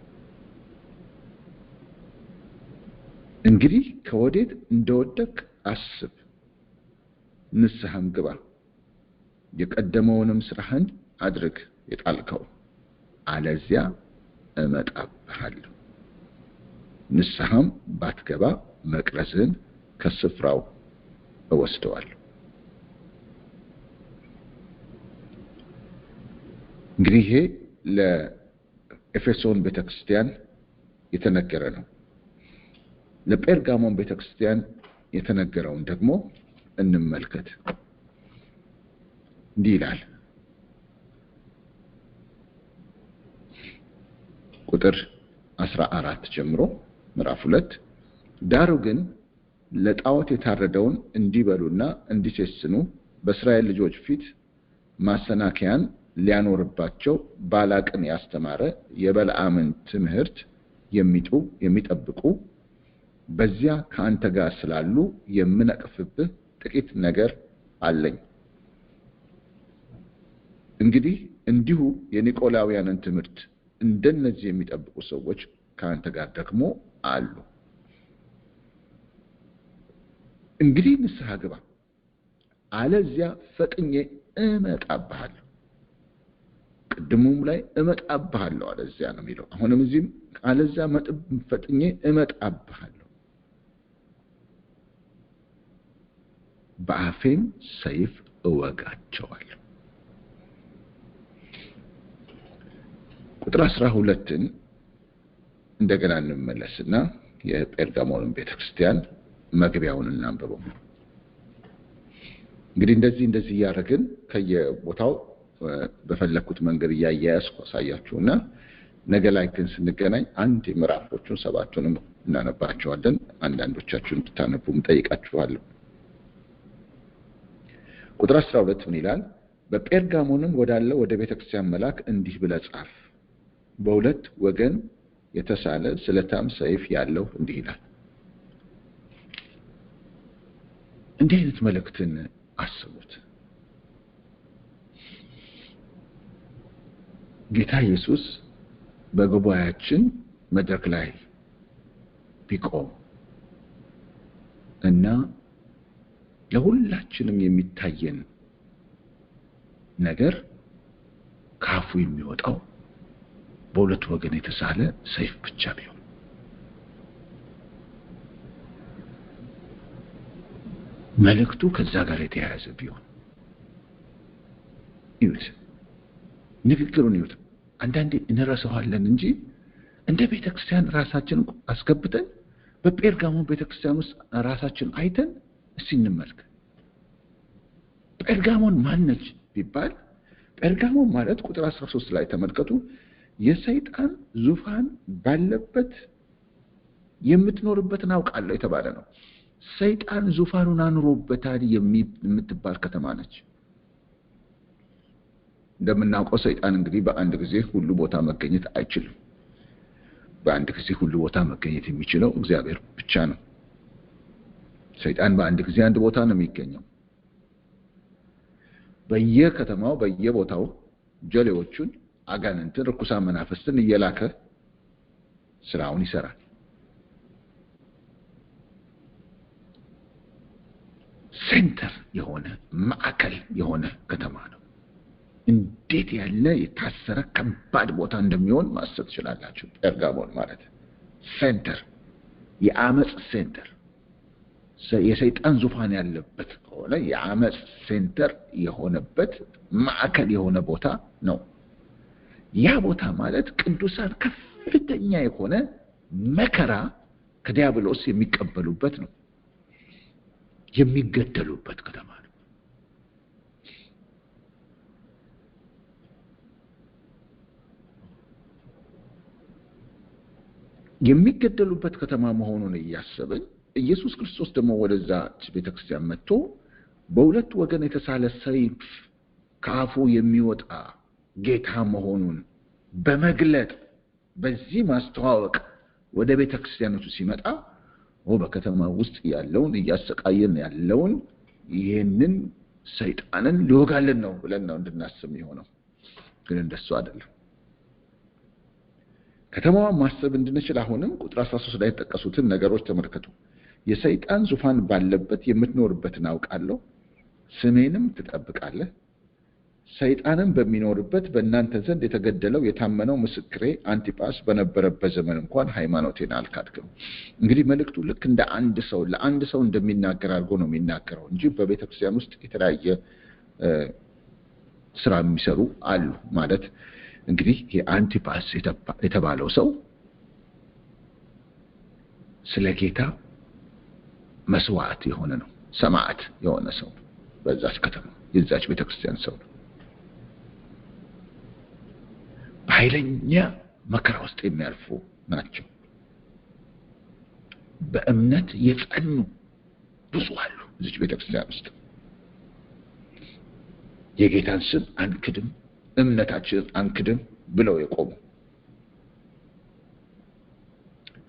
እንግዲህ ከወዴት እንደወደቅ አስብ፣ ንስሐም ግባ፣ የቀደመውንም ስራህን አድርግ የጣልከው፣ አለዚያ እመጣብሃለሁ። ንስሐም ባትገባ መቅረዝህን ከስፍራው እወስደዋለሁ። እንግዲህ ይሄ ለኤፌሶን ቤተክርስቲያን የተነገረ ነው። ለጴርጋሞን ቤተክርስቲያን የተነገረውን ደግሞ እንመልከት። እንዲህ ይላል ቁጥር 14 ጀምሮ ምዕራፍ 2 ዳሩ ግን ለጣዖት የታረደውን እንዲበሉና እንዲሴስኑ በእስራኤል ልጆች ፊት ማሰናከያን ሊያኖርባቸው ባላቅን ያስተማረ የበልዓምን ትምህርት የሚጠብቁ በዚያ ከአንተ ጋር ስላሉ የምነቅፍብህ ጥቂት ነገር አለኝ። እንግዲህ እንዲሁ የኒቆላውያንን ትምህርት እንደነዚህ የሚጠብቁ ሰዎች ከአንተ ጋር ደግሞ አሉ። እንግዲህ ንስሐ ግባ፣ አለዚያ ፈጥኜ እመጣብሃለሁ። ቅድሙም ላይ እመጣብሃለሁ አለዚያ ነው የሚለው። አሁንም እዚህም አለዚያ ፈጥኜ እመጣብሃለሁ፣ በአፌም ሰይፍ እወጋቸዋለሁ። ቁጥር 12ን እንደገና እንመለስና የጴርጋሞንን ቤተክርስቲያን መግቢያውን እናንብበው። እንግዲህ እንደዚህ እያደረግን ከየቦታው በፈለኩት መንገድ እያያያዝኩ አሳያችሁና ነገ ላይ ግን ስንገናኝ አንድ ምዕራፎቹን 7ቱንም እናነባቸዋለን። አንዳንዶቻችሁን እንድታነቡም ጠይቃችኋለሁ። ቁጥር 12 ምን ይላል? በጴርጋሞንም ወዳለው ወደ ቤተክርስቲያን መልአክ እንዲህ ብለህ ጻፍ፣ በሁለት ወገን የተሳለ ስለታም ሰይፍ ያለው እንዲህ ይላል። እንዲህ አይነት መልእክትን አስቡት። ጌታ ኢየሱስ በጉባኤያችን መድረክ ላይ ቢቆም እና ለሁላችንም የሚታየን ነገር ካፉ የሚወጣው በሁለት ወገን የተሳለ ሰይፍ ብቻ ቢሆን፣ መልእክቱ ከዛ ጋር የተያያዘ ቢሆን፣ ይሁት ንግግሩን ይሁት አንዳንዴ እንረሳዋለን እንጂ እንደ ቤተክርስቲያን ራሳችን አስገብተን በጴርጋሞን ቤተክርስቲያን ውስጥ ራሳችን አይተን እስቲ እንመልከት። ጴርጋሞን ማነች ቢባል፣ ጴርጋሞን ማለት ቁጥር 13 ላይ ተመልከቱ፣ የሰይጣን ዙፋን ባለበት የምትኖርበትን አውቃለሁ የተባለ ነው። ሰይጣን ዙፋኑን አኑሮበታል የምትባል ከተማ ነች። እንደምናውቀው ሰይጣን እንግዲህ በአንድ ጊዜ ሁሉ ቦታ መገኘት አይችልም። በአንድ ጊዜ ሁሉ ቦታ መገኘት የሚችለው እግዚአብሔር ብቻ ነው። ሰይጣን በአንድ ጊዜ አንድ ቦታ ነው የሚገኘው። በየከተማው በየቦታው ጀሌዎቹን፣ አጋንንትን፣ ርኩሳን መናፍስትን እየላከ ስራውን ይሰራል። ሴንተር የሆነ ማዕከል የሆነ ከተማ ነው። እንዴት ያለ የታሰረ ከባድ ቦታ እንደሚሆን ማሰብ ትችላላችሁ። ጴርጋሞን ማለት ሴንተር፣ የአመጽ ሴንተር፣ የሰይጣን ዙፋን ያለበት ሆነ የአመጽ ሴንተር የሆነበት ማዕከል የሆነ ቦታ ነው። ያ ቦታ ማለት ቅዱሳን ከፍተኛ የሆነ መከራ ከዲያብሎስ የሚቀበሉበት ነው፣ የሚገደሉበት ከተማ ነው። የሚገደሉበት ከተማ መሆኑን እያሰብን ኢየሱስ ክርስቶስ ደግሞ ወደዛ ቤተክርስቲያን መጥቶ በሁለት ወገን የተሳለ ሰይፍ ከአፉ የሚወጣ ጌታ መሆኑን በመግለጥ በዚህ ማስተዋወቅ ወደ ቤተክርስቲያኖቹ ሲመጣ በከተማ ውስጥ ያለውን እያሰቃየን ያለውን ይሄንን ሰይጣንን ሊወጋልን ነው ብለን ነው እንድናስብ የሆነው። ግን እንደሱ አይደለም። ከተማዋን ማሰብ እንድንችል አሁንም ቁጥር 13 ላይ የተጠቀሱትን ነገሮች ተመልከቱ። የሰይጣን ዙፋን ባለበት የምትኖርበትን አውቃለሁ፣ ስሜንም ትጠብቃለህ። ሰይጣንም በሚኖርበት በእናንተ ዘንድ የተገደለው የታመነው ምስክሬ አንቲጳስ በነበረበት ዘመን እንኳን ሃይማኖቴን አልካድክም። እንግዲህ መልእክቱ ልክ እንደ አንድ ሰው ለአንድ ሰው እንደሚናገር አድርጎ ነው የሚናገረው እንጂ በቤተክርስቲያን ውስጥ የተለያየ ስራ የሚሰሩ አሉ ማለት እንግዲህ የአንቲጳስ የተባለው ሰው ስለ ጌታ መስዋዕት የሆነ ነው፣ ሰማዕት የሆነ ሰው በዛች ከተማ የዛች ቤተክርስቲያን ሰው ነው። በኃይለኛ መከራ ውስጥ የሚያልፉ ናቸው። በእምነት የጸኑ ብዙ አሉ እዚህ ቤተክርስቲያን ውስጥ። የጌታን ስም አንክድም፣ እምነታችንን አንክድም ብለው የቆሙ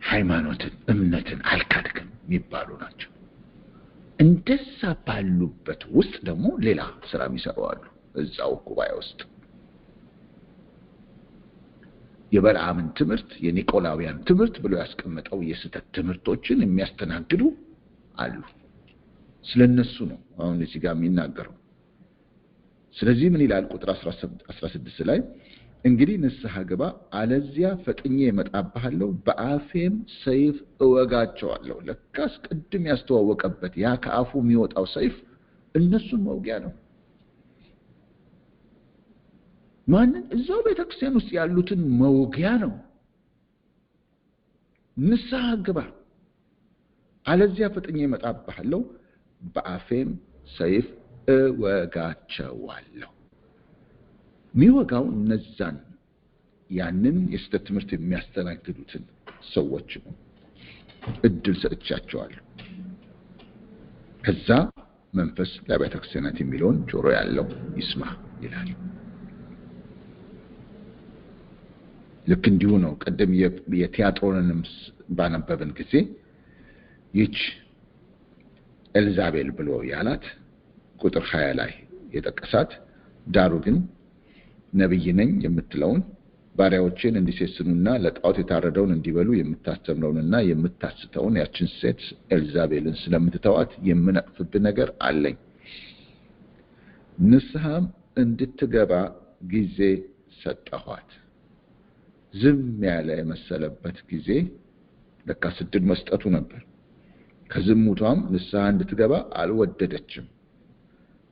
ሃይማኖትን እምነትን አልካድክም የሚባሉ ናቸው። እንደዛ ባሉበት ውስጥ ደግሞ ሌላ ስራ የሚሰሩ አሉ እዛው ጉባኤ ውስጥ። የበልዓምን ትምህርት የኒቆላውያን ትምህርት ብሎ ያስቀመጠው የስህተት ትምህርቶችን የሚያስተናግዱ አሉ። ስለነሱ ነው አሁን እዚህ ጋር የሚናገረው። ስለዚህ ምን ይላል ቁጥር 16 ላይ እንግዲህ ንስሐ ግባ፣ አለዚያ ፈጥኜ እመጣብሃለሁ፣ በአፌም ሰይፍ እወጋቸዋለሁ። ለካስ ቅድም ያስተዋወቀበት ያ ከአፉ የሚወጣው ሰይፍ እነሱን መውጊያ ነው። ማንን? እዛው ቤተክርስቲያን ውስጥ ያሉትን መውጊያ ነው። ንስሐ ግባ፣ አለዚያ ፈጥኜ እመጣብሃለሁ፣ በአፌም ሰይፍ እወጋቸዋለሁ። የሚወጋው እነዛን ያንን የስህተት ትምህርት የሚያስተናግዱትን ሰዎች ነው። እድል ሰጥቻቸዋለሁ። ከዛ መንፈስ ለአብያተ ክርስቲያናት የሚለውን ጆሮ ያለው ይስማ ይላል። ልክ እንዲሁ ነው። ቀደም የቲያጥሮንንም ባነበብን ጊዜ ይች ኤልዛቤል ብሎ ያላት ቁጥር 20 ላይ የጠቀሳት ዳሩ ግን ነብይ ነኝ የምትለውን ባሪያዎችን እንዲሴስኑና ለጣዖት የታረደውን እንዲበሉ የምታስተምረውንና የምታስተውን ያችን ሴት ኤልዛቤልን ስለምትተዋት የምነቅፍብህ ነገር አለኝ። ንስሐም እንድትገባ ጊዜ ሰጠኋት። ዝም ያለ የመሰለበት ጊዜ ለካ ስድል መስጠቱ ነበር። ከዝሙቷም ንስሐ እንድትገባ አልወደደችም።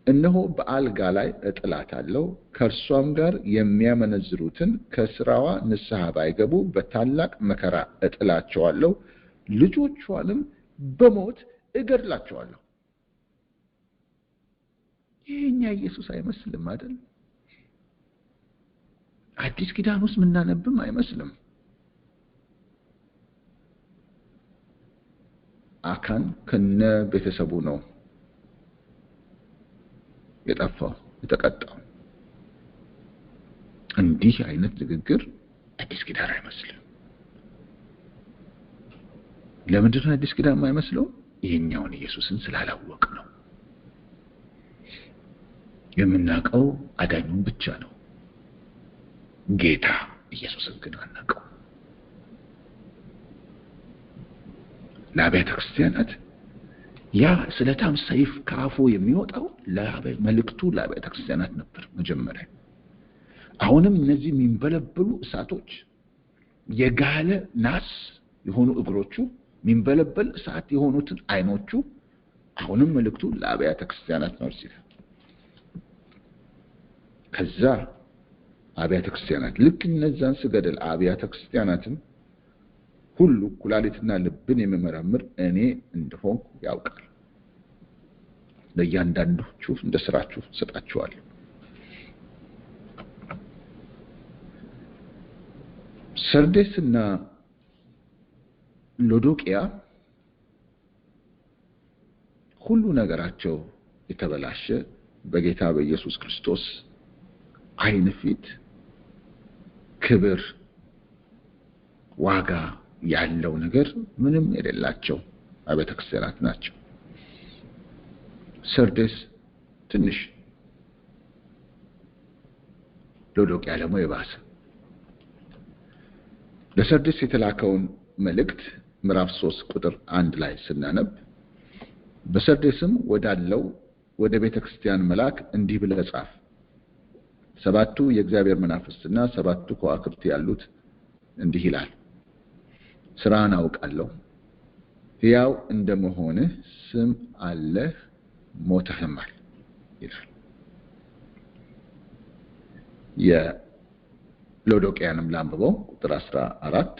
እነሆ በአልጋ ላይ እጥላታለሁ፣ ከእርሷም ጋር የሚያመነዝሩትን ከስራዋ ንስሐ ባይገቡ በታላቅ መከራ እጥላቸዋለሁ፣ ልጆቿንም በሞት እገድላቸዋለሁ። ይሄኛ ኢየሱስ አይመስልም አይደል? አዲስ ኪዳን ውስጥ ምናነብም አይመስልም። አካን ከነ ቤተሰቡ ነው የጠፋው የተቀጣው። እንዲህ አይነት ንግግር አዲስ ኪዳን አይመስልም። ለምንድን ነው አዲስ ኪዳን የማይመስለው? ይሄኛውን ኢየሱስን ስላላወቅ ነው። የምናውቀው አዳኙን ብቻ ነው። ጌታ ኢየሱስን ግን አናውቀው። ለአብያተ ክርስቲያናት ያ ስለታም ሰይፍ ከአፉ የሚወጣው መልእክቱ ለአብያተ ክርስቲያናት ነበር መጀመሪያ። አሁንም እነዚህ የሚንበለበሉ እሳቶች፣ የጋለ ናስ የሆኑ እግሮቹ፣ የሚንበለበል እሳት የሆኑትን አይኖቹ፣ አሁንም መልእክቱ ለአብያተ ክርስቲያናት ነው ሲል ከዛ አብያተ ክርስቲያናት ልክ እነዛን ስገደል አብያተ ክርስቲያናትን ሁሉ ኩላሊትና ልብን የሚመረምር እኔ እንደሆንኩ ያውቃል፣ ለእያንዳንዳችሁ እንደ ስራችሁ ሰጣችኋለሁ። ሰርዴስና ሎዶቅያ ሁሉ ነገራቸው የተበላሸ በጌታ በኢየሱስ ክርስቶስ ዓይን ፊት ክብር ዋጋ ያለው ነገር ምንም የሌላቸው አብያተ ክርስቲያናት ናቸው። ሰርዴስ ትንሽ ሎዶቅያ ደግሞ የባሰ። ለሰርዴስ የተላከውን መልእክት ምዕራፍ 3 ቁጥር 1 ላይ ስናነብ በሰርዴስም ወዳለው ወደ ቤተክርስቲያን መልአክ እንዲህ ብለህ ጻፍ፣ 7ቱ የእግዚአብሔር መናፍስትና 7ቱ ከዋክብት ያሉት እንዲህ ይላል፣ ስራህን አውቃለሁ፣ ሕያው እንደመሆንህ ስም አለህ፣ ሞተህማል ይላል። የሎዶቅያንም ላንብበው ቁጥር 14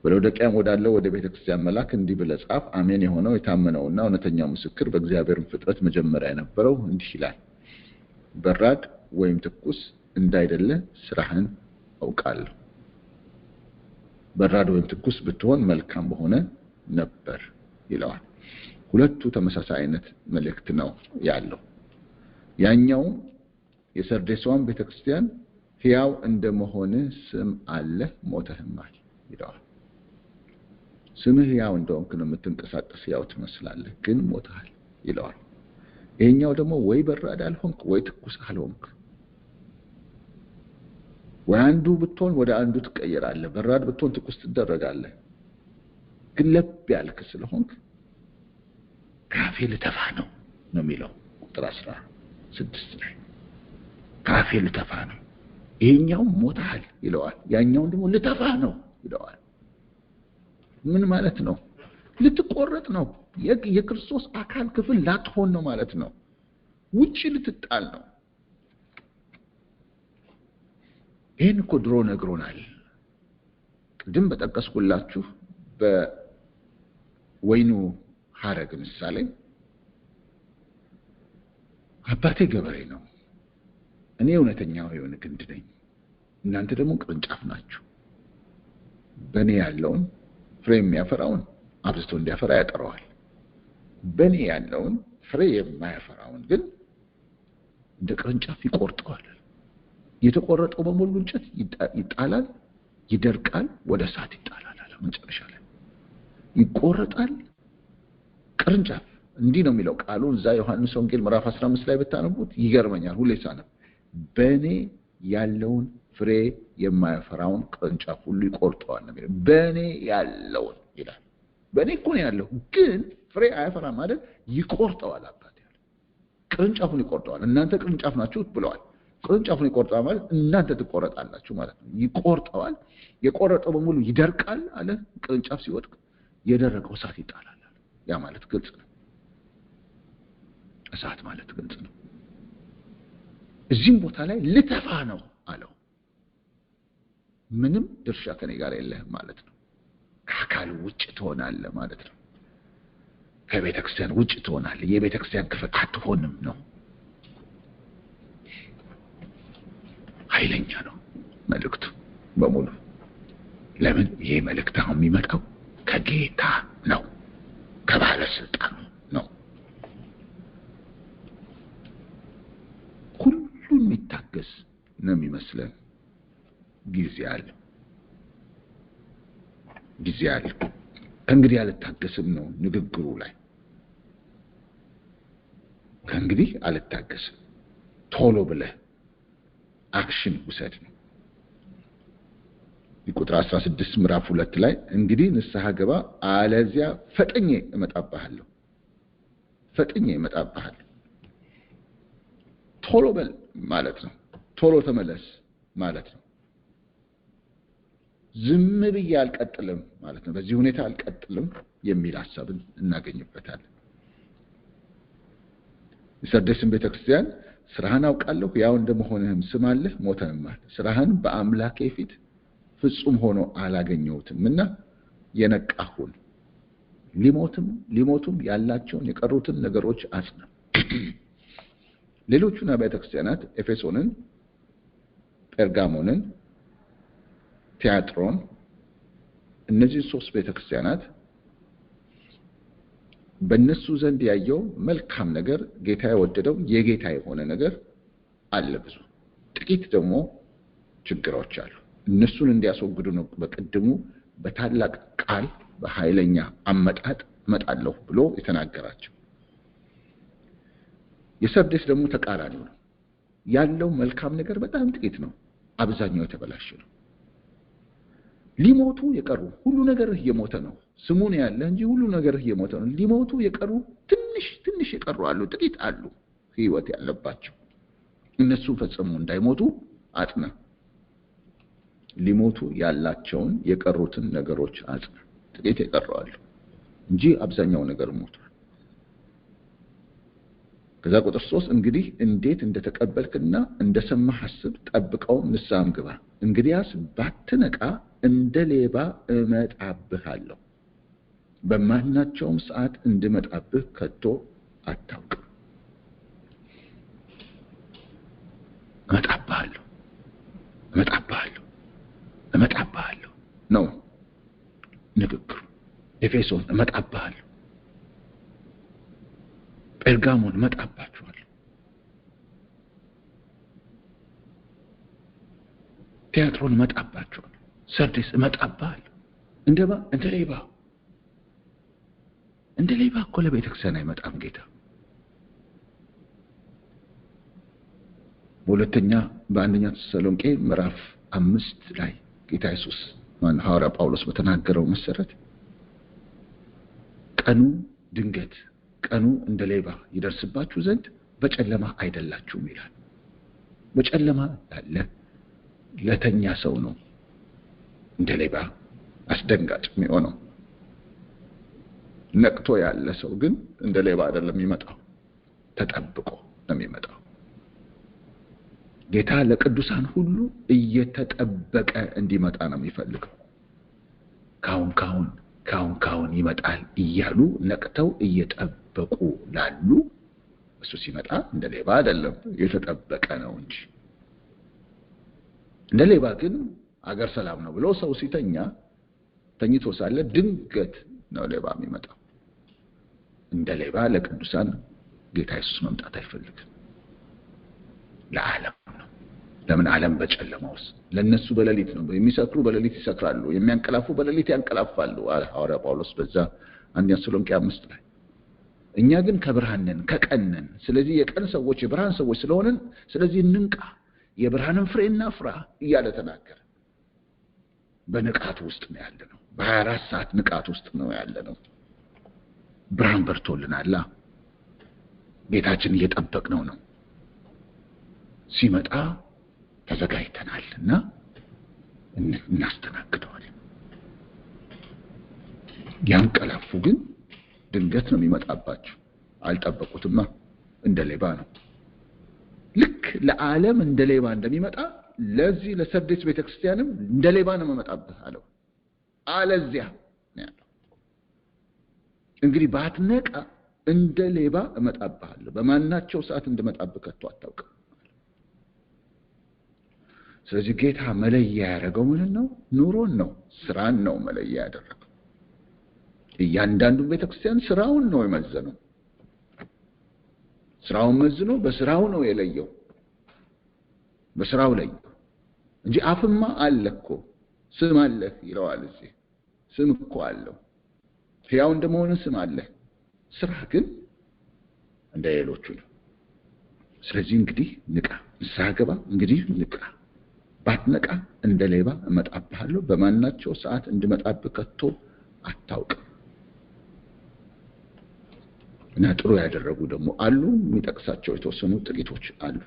በሎዶቅያም ወዳለው ወደ ቤተክርስቲያን መልአክ እንዲህ ብለህ ጻፍ፣ አሜን የሆነው የታመነውና እውነተኛው ምስክር በእግዚአብሔር ፍጥረት መጀመሪያ የነበረው እንዲህ ይላል፣ በራድ ወይም ትኩስ እንዳይደለ ስራህን አውቃለሁ። በራድ ወይም ትኩስ ብትሆን መልካም በሆነ ነበር ይለዋል። ሁለቱ ተመሳሳይ አይነት መልእክት ነው ያለው። ያኛው የሰርዴስዋን ቤተክርስቲያን ሕያው እንደመሆንህ ስም አለህ፣ ሞተህማል ይለዋል። ስምህ ሕያው እንደሆንክ ነው የምትንቀሳቀስ፣ ሕያው ትመስላለህ፣ ግን ሞተሃል ይለዋል። ይሄኛው ደግሞ ወይ በራድ አልሆንክ ወይ ትኩስ አልሆንክ፣ ወይ አንዱ ብትሆን ወደ አንዱ ትቀየራለህ፣ በራድ ብትሆን ትኩስ ትደረጋለህ፣ ግን ለብ ያልክ ስለሆንክ ካፌ ልተፋ ነው የሚለው ቁጥር 16 ላይ ካፌ ልተፋ ነው። ይሄኛው ሞተሃል ይለዋል፣ ያኛው ደግሞ ልተፋ ነው ይለዋል። ምን ማለት ነው? ልትቆረጥ ነው። የክርስቶስ አካል ክፍል ላትሆን ነው ማለት ነው። ውጪ ልትጣል ነው። ይሄን እኮ ድሮ ነግሮናል። ቅድም በጠቀስኩላችሁ በወይኑ ሐረግ ምሳሌ አባቴ ገበሬ ነው፣ እኔ እውነተኛው የሆነ ግንድ ነኝ፣ እናንተ ደግሞ ቅርንጫፍ ናችሁ። በእኔ ያለውን ፍሬ የሚያፈራውን አብዝቶ እንዲያፈራ ያጠረዋል፣ በእኔ ያለውን ፍሬ የማያፈራውን ግን እንደ ቅርንጫፍ ይቆርጠዋል። የተቆረጠው በሙሉ እንጨት ይጣላል፣ ይደርቃል፣ ወደ እሳት ይጣላል አለ። መጨረሻ ላይ ይቆረጣል። ቅርንጫፍ እንዲህ ነው የሚለው ቃሉ እዛ ዮሐንስ ወንጌል ምዕራፍ 15 ላይ ብታነቡት ይገርመኛል። ሁሌ ሳነብ በእኔ ያለውን ፍሬ የማያፈራውን ቅርንጫፍ ሁሉ ይቆርጠዋል ነው የሚለው። በእኔ ያለውን ይላል። በእኔ እኮ ነው ያለው፣ ግን ፍሬ አያፈራም ማለት ይቆርጠዋል። አባቴ ያለ ቅርንጫፉን ይቆርጠዋል። እናንተ ቅርንጫፍ ናችሁ ብለዋል። ቅርንጫፉን ይቆርጠዋል ማለት እናንተ ትቆረጣላችሁ ማለት ነው። ይቆርጠዋል። የቆረጠው በሙሉ ይደርቃል አለ። ቅርንጫፍ ሲወድቅ የደረቀው እሳት ይጣላል አለ። ያ ማለት ግልጽ ነው። እሳት ማለት ግልጽ ነው። እዚህም ቦታ ላይ ልተፋ ነው አለው። ምንም ድርሻ ከኔ ጋር የለህም ማለት ነው። ከአካል ውጭ ትሆናለህ ማለት ነው። ከቤተክርስቲያን ውጭ ትሆናለህ። የቤተክርስቲያን ክፍል አትሆንም ነው። ኃይለኛ ነው መልእክቱ በሙሉ። ለምን? ይሄ መልእክት አሁን የሚመጣው ከጌታ ነው፣ ከባለስልጣኑ ነው። ሁሉን የሚታገስ ነው የሚመስለን። ጊዜ አለ። ከእንግዲህ አልታገስም ነው ንግግሩ ላይ። ከእንግዲህ አልታገስም፣ ቶሎ ብለህ አክሽን ውሰድ ነው። ቁጥር 16 ምዕራፍ 2 ላይ እንግዲህ ንስሐ ገባ፣ አለዚያ ፈጥኜ እመጣብሃለሁ። ቶሎ በል ማለት ነው። ቶሎ ተመለስ ማለት ነው። ዝም ብዬ አልቀጥልም ማለት ነው። በዚህ ሁኔታ አልቀጥልም የሚል ሐሳብን እናገኝበታለን። የሰርዴስን ቤተክርስቲያን ስራህን አውቃለሁ፣ ያው እንደመሆንህም ስም አለህ፣ ሞተህማል። ስራህን በአምላኬ ፊት ፍጹም ሆኖ አላገኘሁትምና የነቃሁን ሊሞቱም ያላቸውን የቀሩትን ነገሮች አጽና። ሌሎቹን አብያተ ክርስቲያናት ኤፌሶንን፣ ጴርጋሞንን፣ ቲያጥሮን፣ እነዚህ 3 ቤተክርስቲያናት በእነሱ ዘንድ ያየው መልካም ነገር፣ ጌታ የወደደው የጌታ የሆነ ነገር አለ ብዙ። ጥቂት ደግሞ ችግሮች አሉ። እነሱን እንዲያስወግዱ ነው በቅድሙ በታላቅ ቃል በኃይለኛ አመጣጥ መጣለሁ ብሎ የተናገራቸው። የሰርዴስ ደግሞ ተቃራኒው ነው። ያለው መልካም ነገር በጣም ጥቂት ነው፣ አብዛኛው የተበላሸ ነው። ሊሞቱ የቀሩ ሁሉ ነገር እየሞተ ነው። ስሙን ያለ እንጂ ሁሉ ነገር እየሞተ ነው። ሊሞቱ የቀሩ ትንሽ የቀሩ አሉ፣ ጥቂት አሉ ህይወት ያለባቸው። እነሱ ፈጽሞ እንዳይሞቱ አጥና። ሊሞቱ ያላቸውን የቀሩትን ነገሮች አጥና። ጥቂት የቀሩ አሉ እንጂ አብዛኛው ነገር ሞቷል። ከዛ ቁጥር 3 እንግዲህ እንዴት እንደተቀበልክና እንደሰማህ አስብ፣ ጠብቀው፣ ንስሐም ግባ። እንግዲያስ ባትነቃ እንደ ሌባ እመጣብሃለሁ፣ በማናቸውም ሰዓት እንድመጣብህ ከቶ አታውቅም። እመጣብሃለሁ ነው ንግግሩ። ኤፌሶን እመጣብሃለሁ፣ ጴርጋሞን እመጣባችኋለሁ፣ ቲያትሮን እመጣባችኋለሁ፣ ሰርዴስ እመጣብሃለሁ። እንደ ሌባ እኮ ለቤተክርስቲያን አይመጣም ጌታ። በአንደኛ ተሰሎንቄ ምዕራፍ 5 ላይ ጌታ ኢየሱስ ሐዋርያ ጳውሎስ በተናገረው መሰረት ቀኑ እንደ ሌባ ይደርስባችሁ ዘንድ በጨለማ አይደላችሁም ይላል። በጨለማ ያለ ለተኛ ሰው ነው እንደ ሌባ አስደንጋጭ የሚሆነው። ነቅቶ ያለ ሰው ግን እንደ ሌባ አይደለም የሚመጣው፣ ተጠብቆ ነው የሚመጣው። ጌታ ለቅዱሳን ሁሉ እየተጠበቀ እንዲመጣ ነው የሚፈልገው። ካሁን ይመጣል እያሉ ነቅተው እየጠበቁ ላሉ እሱ ሲመጣ እንደ ሌባ አይደለም፣ የተጠበቀ ነው እንጂ። እንደ ሌባ ግን አገር ሰላም ነው ብሎ ሰው ተኝቶ ሳለ ድንገት ነው ሌባ የሚመጣው። እንደ ሌባ ለቅዱሳን ጌታ ኢየሱስ መምጣት አይፈልግም። ለዓለም ነው። ለምን ዓለም በጨለማ ውስጥ፣ ለነሱ በሌሊት ነው የሚሰክሩ፣ በሌሊት ይሰክራሉ፣ የሚያንቀላፉ በሌሊት ያንቀላፋሉ ሐዋርያ ጳውሎስ በዛ አንደኛ ተሰሎንቄ 5 ላይ። እኛ ግን ከብርሃን ነን፣ ከቀን ነን። ስለዚህ የቀን ሰዎች የብርሃን ሰዎች ስለሆንን ስለዚህ እንንቃ፣ የብርሃንን ፍሬ እናፍራ እያለ ተናገረ። በንቃት ውስጥ ነው ያለነው። በ24 ሰዓት ንቃት ውስጥ ነው ያለነው። ብርሃን በርቶልናል። ጌታችን እየጠበቅነው ነው። ሲመጣ ተዘጋጅተናልና እናስተናግደዋለን። ያንቀላፉ ግን ድንገት ነው የሚመጣባቸው። አልጠበቁትማ፣ እንደ ሌባ ነው። ልክ ለዓለም እንደ ሌባ እንደሚመጣ ለዚህ ለሰርዴስ ቤተክርስቲያንም እንደ ሌባ ነው መመጣብህ አለው። አለዚያ ነው ያለው። እንግዲህ ባትነቃ እንደ ሌባ እመጣብሃለሁ፣ በማናቸው ሰዓት እንደመጣብህ ከቶ አታውቅም። ስለዚህ ጌታ መለያ ያደረገው ምን ነው? ኑሮን ነው፣ ስራን ነው መለያ ያደረገው። እያንዳንዱ ቤተክርስቲያን ስራውን ነው የመዘነው። ስራውን መዝኖ በስራው ነው የለየው። በስራው ላይ እንጂ አፍማ አለኮ ስም አለ ይለዋል። እዚህ ስም እኮ አለው፣ ሕያው እንደመሆኑ ስም አለ። ስራ ግን እንደ ሌሎቹ ነው። ስለዚህ እንግዲህ ንቃ፣ ንስሐ ግባ። እንግዲህ ንቃ፣ ባትነቃ እንደ ሌባ እመጣብሃለሁ፣ በማናቸው ሰዓት እንድመጣብህ ከቶ አታውቅም። እና ጥሩ ያደረጉ ደግሞ አሉ፣ የሚጠቅሳቸው የተወሰኑ ጥቂቶች አሉ።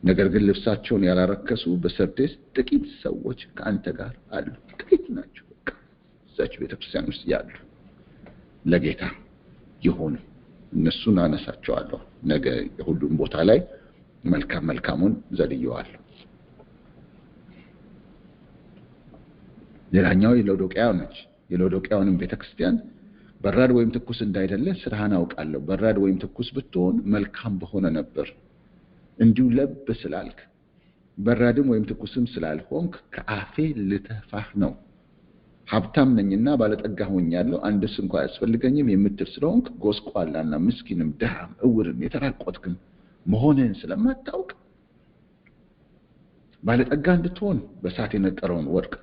ነገር ግን ልብሳቸውን ያላረከሱ በሰርዴስ ጥቂት ሰዎች ከአንተ ጋር አሉ። ጥቂት ናቸው በቃ እዛች ቤተክርስቲያን ውስጥ ያሉ ለጌታ የሆኑ። እነሱን አነሳቸዋለሁ ነገ የሁሉም ቦታ ላይ መልካሙን ዘልየዋለሁ። ሌላኛው የሎዶቅያው ነች። የሎዶቅያውንም ቤተክርስቲያን በራድ ወይም ትኩስ እንዳይደለ ስራህን አውቃለሁ። በራድ ወይም ትኩስ ብትሆን መልካም በሆነ ነበር። እንዲሁ ለብ ስላልክ በራድም ወይም ትኩስም ስላልሆንክ ከአፌ ልተፋህ ነው። ሀብታም ነኝና ባለጠጋ ሆኛለሁ፣ አንድስ እንኳን አያስፈልገኝም የምትል ስለሆንክ ጎስቋላና ምስኪንም ድሃም እውርም የተራቆትክም መሆንህን ስለማታውቅ ባለጠጋ እንድትሆን በእሳት የነጠረውን ወርቅ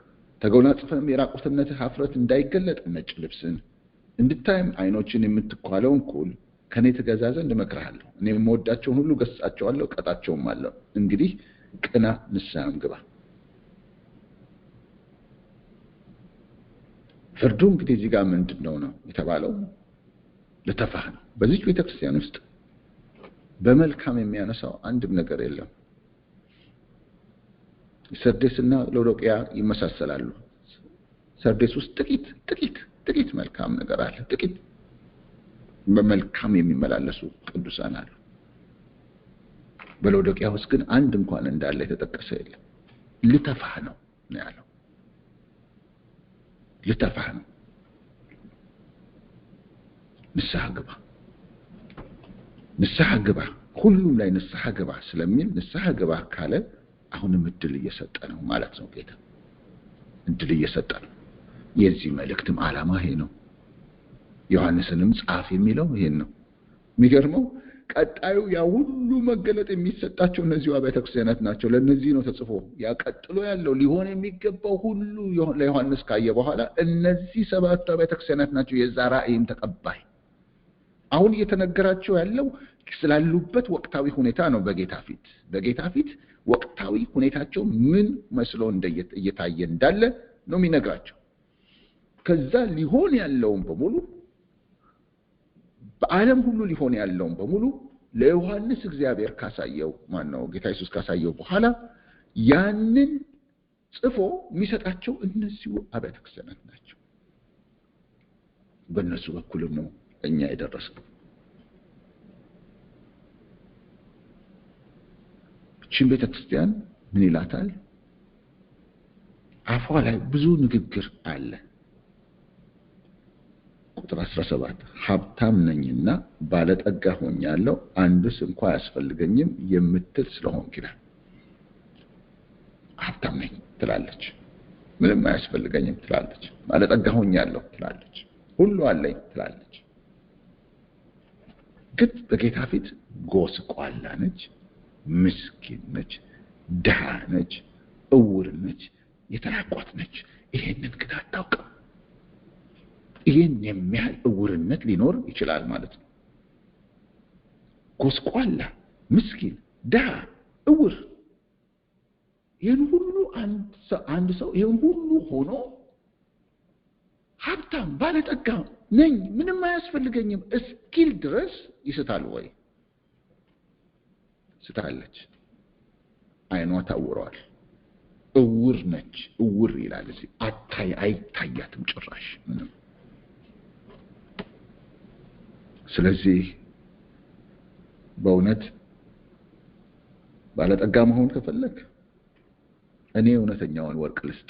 ተጎናጽፈህም የራቁትነትህ ኀፍረት እንዳይገለጥ ነጭ ልብስን እንድታይም ዓይኖችን የምትኳለውን ኩል ከኔ ትገዛ ዘንድ እመክርሃለሁ። እኔ የምወዳቸውን ሁሉ ገሥጻቸዋለሁ፣ እቀጣቸውማለሁ። እንግዲህ ቅና፣ ንስሐም ግባ። ፍርዱ እንግዲህ እዚህ ጋር ምንድነው ነው የተባለው? ልተፋህ ነው። በዚህ ቤተክርስቲያን ውስጥ በመልካም የሚያነሳው አንድም ነገር የለም። ሰርዴስና ሎዶቅያ ይመሳሰላሉ። ሰርዴስ ውስጥ ጥቂት መልካም ነገር አለ። ጥቂት በመልካም የሚመላለሱ ቅዱሳን አሉ። በሎዶቅያ ውስጥ ግን አንድ እንኳን እንዳለ የተጠቀሰ የለም። ልተፋህ ነው ያለው። ልተፋህ ነው። ንስሐ ግባ፣ ሁሉም ላይ ንስሐ ግባ ስለሚል ንስሐ ግባ ካለ አሁንም እድል እየሰጠ ነው ማለት ነው። ጌታ እድል እየሰጠ ነው። የዚህ መልእክትም ዓላማ ይሄ ነው። ዮሐንስንም ጻፍ የሚለው ይሄን ነው። የሚገርመው ቀጣዩ ያ ሁሉ መገለጥ የሚሰጣቸው እነዚህ አብያተ ክርስቲያናት ናቸው። ለነዚህ ነው ተጽፎ ያ ቀጥሎ ያለው ሊሆን የሚገባው ሁሉ ለዮሐንስ ካየ በኋላ እነዚህ 7 አብያተ ክርስቲያናት ናቸው የዛ ራእይም ተቀባይ። አሁን እየተነገራቸው ያለው ስላሉበት ወቅታዊ ሁኔታ ነው። በጌታ ፊት ወቅታዊ ሁኔታቸው ምን መስሎ እየታየ እንዳለ ነው የሚነግራቸው። ከዛ ሊሆን ያለውን በሙሉ በዓለም ሁሉ ሊሆን ያለውን በሙሉ ለዮሐንስ እግዚአብሔር ካሳየው ጌታ ኢየሱስ ካሳየው በኋላ ያንን ጽፎ የሚሰጣቸው እነዚሁ አብያተ ክርስቲያናት ናቸው። በእነሱ በኩልም ነው እኛ የደረስነው። እቺን ቤተክርስቲያን ምን ይላታል? አፏ ላይ ብዙ ንግግር አለ። ቁጥር 17 ሀብታም ነኝና ባለጠጋ ሆኛለሁ፣ አንዱስ እንኳን አያስፈልገኝም የምትል ስለሆንክ ይላል። ሀብታም ነኝ ትላለች፣ ምንም አያስፈልገኝም ትላለች። ባለጠጋ ሆኛለሁ ትላለች፣ ሁሉ አለኝ ትላለች። ግን በጌታ ፊት ጎስቋላ ነች፣ ምስኪን ነች፣ ድሃ ነች፣ እውር ነች፣ የተራቆት ነች። ይሄንን ግን አታውቅም። ይሄን የሚያህል እውርነት ሊኖር ይችላል ማለት ነው። ጎስቋላ፣ ምስኪን፣ ድሃ፣ እውር፣ ይሄን ሁሉ አንድ ሰው ይሄን ሁሉ ሆኖ ሀብታም ባለጠጋ ነኝ ምንም አያስፈልገኝም እስኪል ድረስ ይስታል ወይ? ስታለች። አይኗ ታውሯል። እውር ነች። እውር ይላል እዚህ። አይታያትም ጭራሽ ምንም። ስለዚህ በእውነት ባለጠጋ መሆን ከፈለክ እኔ እውነተኛውን ወርቅ ልስጥ፣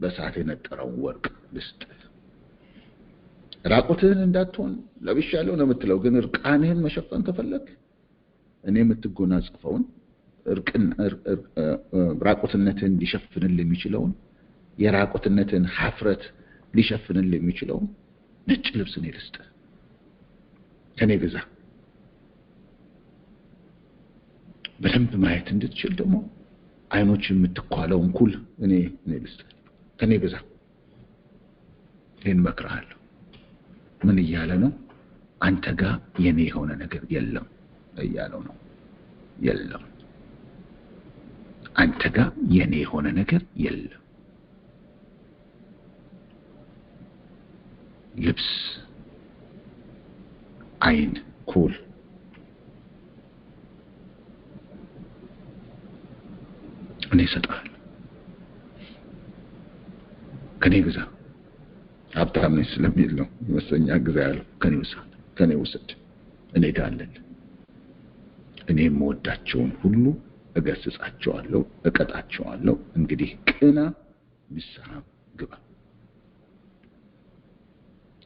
በእሳት የነጠረውን ወርቅ ልስጥ። ራቁትህን እንዳትሆን ለብሻለሁ ነው የምትለው። ግን እርቃንህን መሸፈን ከፈለክ እኔ የምትጎናጽፈውን ራቁትነትህን ሊሸፍንልህ የሚችለውን የራቁትነትህን ኀፍረት ሊሸፍንልህ የሚችለውን ነጭ ልብስ እኔ ልስጥ። ከኔ ግዛ። በደንብ ማየት እንድትችል ደግሞ አይኖች የምትኳለውን ኩል እኔ ልስጥ። ከኔ ግዛ። ይህን እመክርሃለሁ። ምን እያለ ነው? አንተ ጋር የኔ የሆነ ነገር የለም እያለው ነው። የለም፣ አንተ ጋር የኔ የሆነ ነገር የለም። ልብስ፣ አይን፣ ኩል እኔ እሰጥሃለሁ። ከኔ ግዛ። ሀብታም ነኝ ስለሚል ነው ይመስለኛል ግዛ ያለው። ከኔ ውሰድ፣ እኔ ጋር አለን። እኔ የምወዳቸውን ሁሉ እገሥጻቸዋለሁ፣ እቀጣቸዋለሁ። እንግዲህ ቅና፣ ንስሐ ግባ።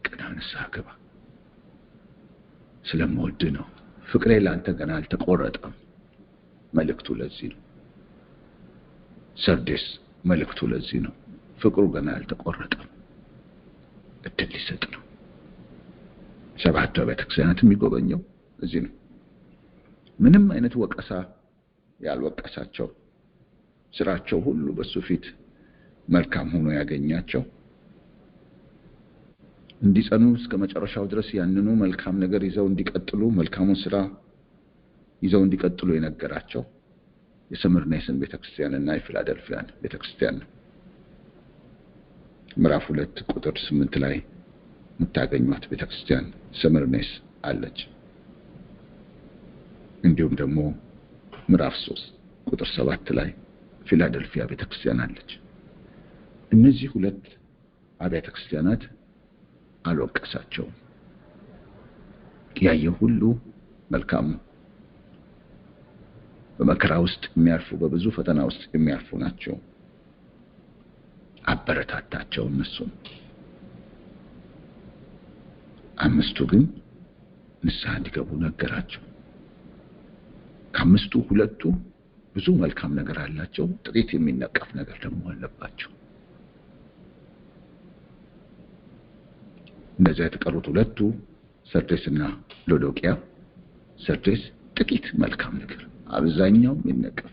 ቅና፣ ንስሐ ግባ። ስለምወድ ነው። ፍቅሬ ለአንተ ገና አልተቆረጠም። መልእክቱ ለዚህ ነው። ሰርዴስ መልእክቱ ለዚህ ነው። ፍቅሩ ገና አልተቆረጠም። እድል ሊሰጥ ነው። 7 አብያተ ክርስቲያናት የሚጎበኘው እዚህ ነው። ምንም አይነት ወቀሳ ያልወቀሳቸው፣ ስራቸው ሁሉ በሱ ፊት መልካም ሆኖ ያገኛቸው እንዲጸኑ እስከ መጨረሻው ድረስ ያንኑ መልካም ነገር ይዘው እንዲቀጥሉ መልካሙን ስራ ይዘው እንዲቀጥሉ የነገራቸው የሰምርኔስን ቤተክርስቲያንና የፊላደልፊያን ቤተክርስቲያን ምዕራፍ 2 ቁጥር 8 ላይ የምታገኙት ቤተክርስቲያን ሰምርኔስ አለች። እንዲሁም ደግሞ ምዕራፍ 3 ቁጥር 7 ላይ ፊላደልፊያ ቤተክርስቲያን አለች። እነዚህ ሁለት አብያተ ክርስቲያናት አልወቀሳቸውም። ያየው ሁሉ መልካም በመከራ ውስጥ የሚያልፉ በብዙ ፈተና ውስጥ የሚያልፉ ናቸው። አበረታታቸው እነሱን። አምስቱ ግን ንስሐ እንዲገቡ ነገራቸው። ከአምስቱ ሁለቱ ብዙ መልካም ነገር አላቸው፣ ጥቂት የሚነቀፍ ነገር ደግሞ አለባቸው። እነዚያ የተቀሩት ሁለቱ ሰርዴስና ሎዶቅያ፣ ሰርዴስ ጥቂት መልካም ነገር አብዛኛው የሚነቀፍ፣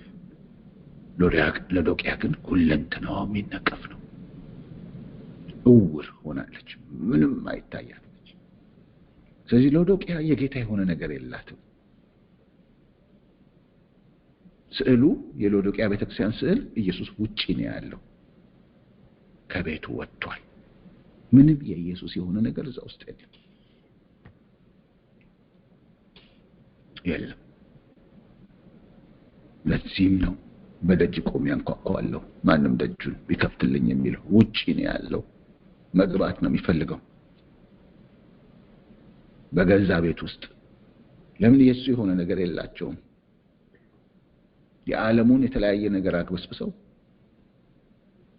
ሎዶቅያ ግን ሁለንተናው የሚነቀፍ ነው። እውር ሆናለች፣ ምንም አይታያለች። ስለዚህ ሎዶቅያ የጌታ የሆነ ነገር የላትም። ስዕሉ የሎዶቅያ ቤተክርስቲያን ስዕል ኢየሱስ ውጪ ነው ያለው፣ ከቤቱ ወጥቷል። ምንም የኢየሱስ የሆነ ነገር እዛ ውስጥ የለም። ለዚህም ነው በደጅ ቆሜ አንኳኳለሁ ማንም ደጁን ቢከፍትልኝ የሚለው። ውጪ ነው ያለው፣ መግባት ነው የሚፈልገው በገዛ ቤት ውስጥ። ለምን ኢየሱስ የሆነ ነገር የላቸውም። የዓለሙን የተለያየ ነገር አግበስብሰው፣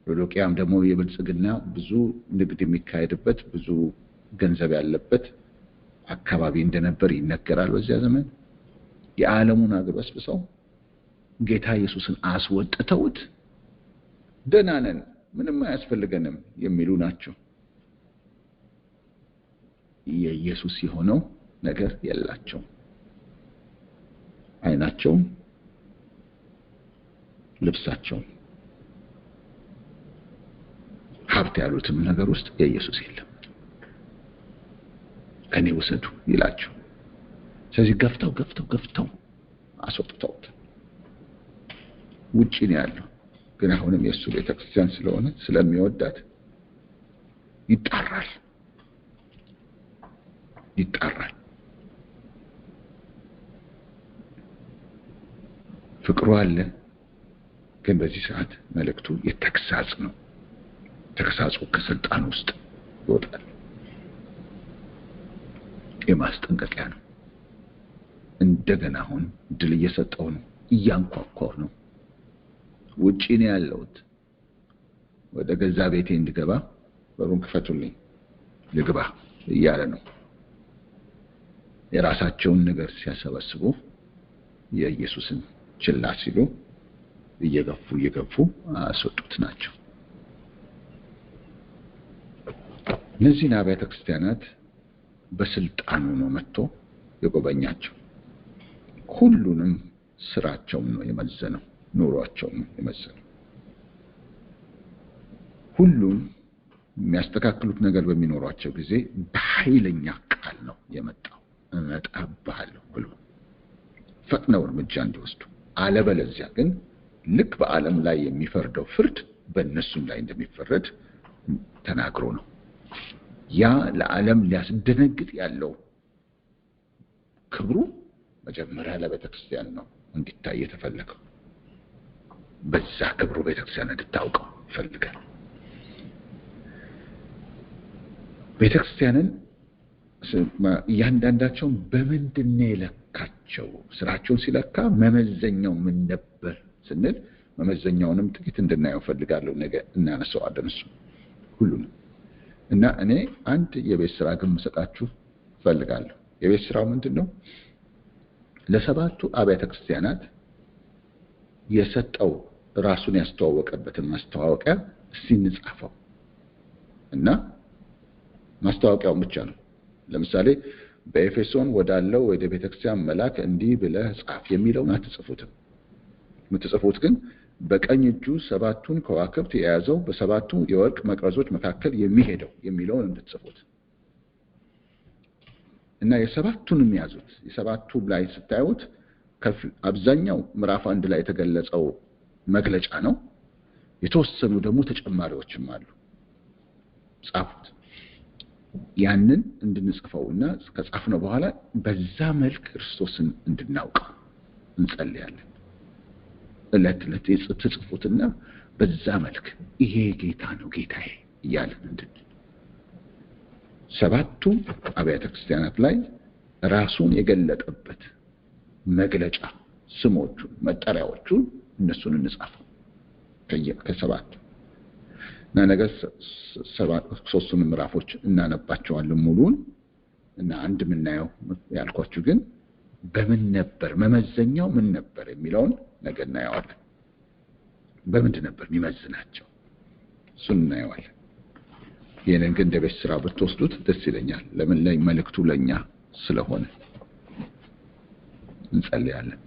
ሎዶቅያም ደግሞ የብልጽግና ብዙ ንግድ የሚካሄድበት ብዙ ገንዘብ ያለበት አካባቢ እንደነበር ይነገራል። በዚያ ዘመን የዓለሙን አግበስብሰው ጌታ ኢየሱስን አስወጥተውት ደህና ነን ምንም አያስፈልገንም የሚሉ ናቸው። የኢየሱስ የሆነው ነገር የላቸው። አይናቸው ልብሳቸው ሀብት ያሉትም ነገር ውስጥ የኢየሱስ የለም። ከኔ ወሰዱ ይላቸው። ስለዚህ ገፍተው አስወጥተውት ውጪ ነው ያለው። ግን አሁንም የእሱ ቤተክርስቲያን ስለሆነ ስለሚወዳት ይጣራል። ፍቅሩ አለ። ግን በዚህ ሰዓት መልእክቱ የተግሳጽ ነው። ተግሳጹ ከስልጣን ውስጥ ይወጣል። የማስጠንቀቂያ ነው። እንደገና አሁን ድል እየሰጠው ነው፣ እያንኳኳው ነው። ውጪ ነው ያለውት። ወደ ገዛ ቤቴ እንድገባ በሩን ክፈቱልኝ ልግባ እያለ ነው። የራሳቸውን ነገር ሲያሰባስቡ የኢየሱስን ችላ ሲሉ እየገፉ አስወጡት ናቸው። እነዚህ አብያተ ክርስቲያናት በስልጣኑ ነው መጥቶ የጎበኛቸው። ሁሉንም ስራቸውን ነው የመዘነው፣ ኑሯቸውን ነው የመዘነው። ሁሉም የሚያስተካክሉት ነገር በሚኖራቸው ጊዜ በኃይለኛ ቃል ነው የመጣው። እመጣብሃለሁ ብሎ ፈጥነው እርምጃ እንዲወስዱ። አለበለዚያ ግን ልክ በዓለም ላይ የሚፈርደው ፍርድ በእነሱም ላይ እንደሚፈረድ ተናግሮ ነው። ያ ለዓለም ሊያስደነግጥ ያለው ክብሩ መጀመሪያ ለቤተክርስቲያን ነው እንዲታይ የተፈለገው። በዛ ክብሩ ቤተክርስቲያን እንድታውቀው ይፈልጋል። ቤተክርስቲያንን እያንዳንዳቸውን በምንድን ነው የለካቸው? ስራቸውን ሲለካ መመዘኛው ምን ነበር ስንል መመዘኛውንም ጥቂት እንድናየው ፈልጋለሁ። ነገ እናነሳዋለን እሱ ሁሉንም እና እኔ አንድ የቤት ስራ ግን መሰጣችሁ ፈልጋለሁ። የቤት ስራው ምንድነው? ለሰባቱ አብያተ ክርስቲያናት የሰጠው ራሱን ያስተዋወቀበትን ማስተዋወቂያ እስቲ እንጻፈው እና ማስተዋወቂያው ብቻ ነው። ለምሳሌ በኤፌሶን ወዳለው ወደ ቤተክርስቲያን መልአክ እንዲህ ብለህ ጻፍ የሚለውን አትጽፉትም። የምትጽፉት ግን በቀኝ እጁ 7ቱን ከዋክብት የያዘው በ7ቱ የወርቅ መቅረዞች መካከል የሚሄደው የሚለውን እንድትጽፉት እና የ7ቱንም ያዙት። የ7ቱ ላይ ስታዩት አብዛኛው ምዕራፍ 1 ላይ የተገለጸው መግለጫ ነው። የተወሰኑ ደግሞ ተጨማሪዎችም አሉ። ጻፉት። ያንን እንድንጽፈውና ከጻፍነው በኋላ በዛ መልክ ክርስቶስን እንድናውቅ እንጸልያለን። እለት ተጽፉትና በዛ መልክ ይሄ ጌታ ነው ጌታዬ እያልን እንድንል 7ቱ አብያተ ክርስቲያናት ላይ ራሱን የገለጠበት መግለጫ ስሞቹ መጠሪያዎቹ እነሱን እንጻፍ ከ7 እና ነገር 3ቱን ምዕራፎች እናነባቸዋለን ሙሉን እና አንድ ምናየው ያልኳችሁ ግን በምን ነበር መመዘኛው ምን ነበር የሚለውን ነገር እናየዋለን። በምንድን ነበር የሚመዝናቸው እሱን እናየዋለን። ይሄንን ግን እንደ ቤት ስራ ብትወስዱት ደስ ይለኛል። ለምን ላይ መልእክቱ ለኛ ስለሆነ እንጸልያለን።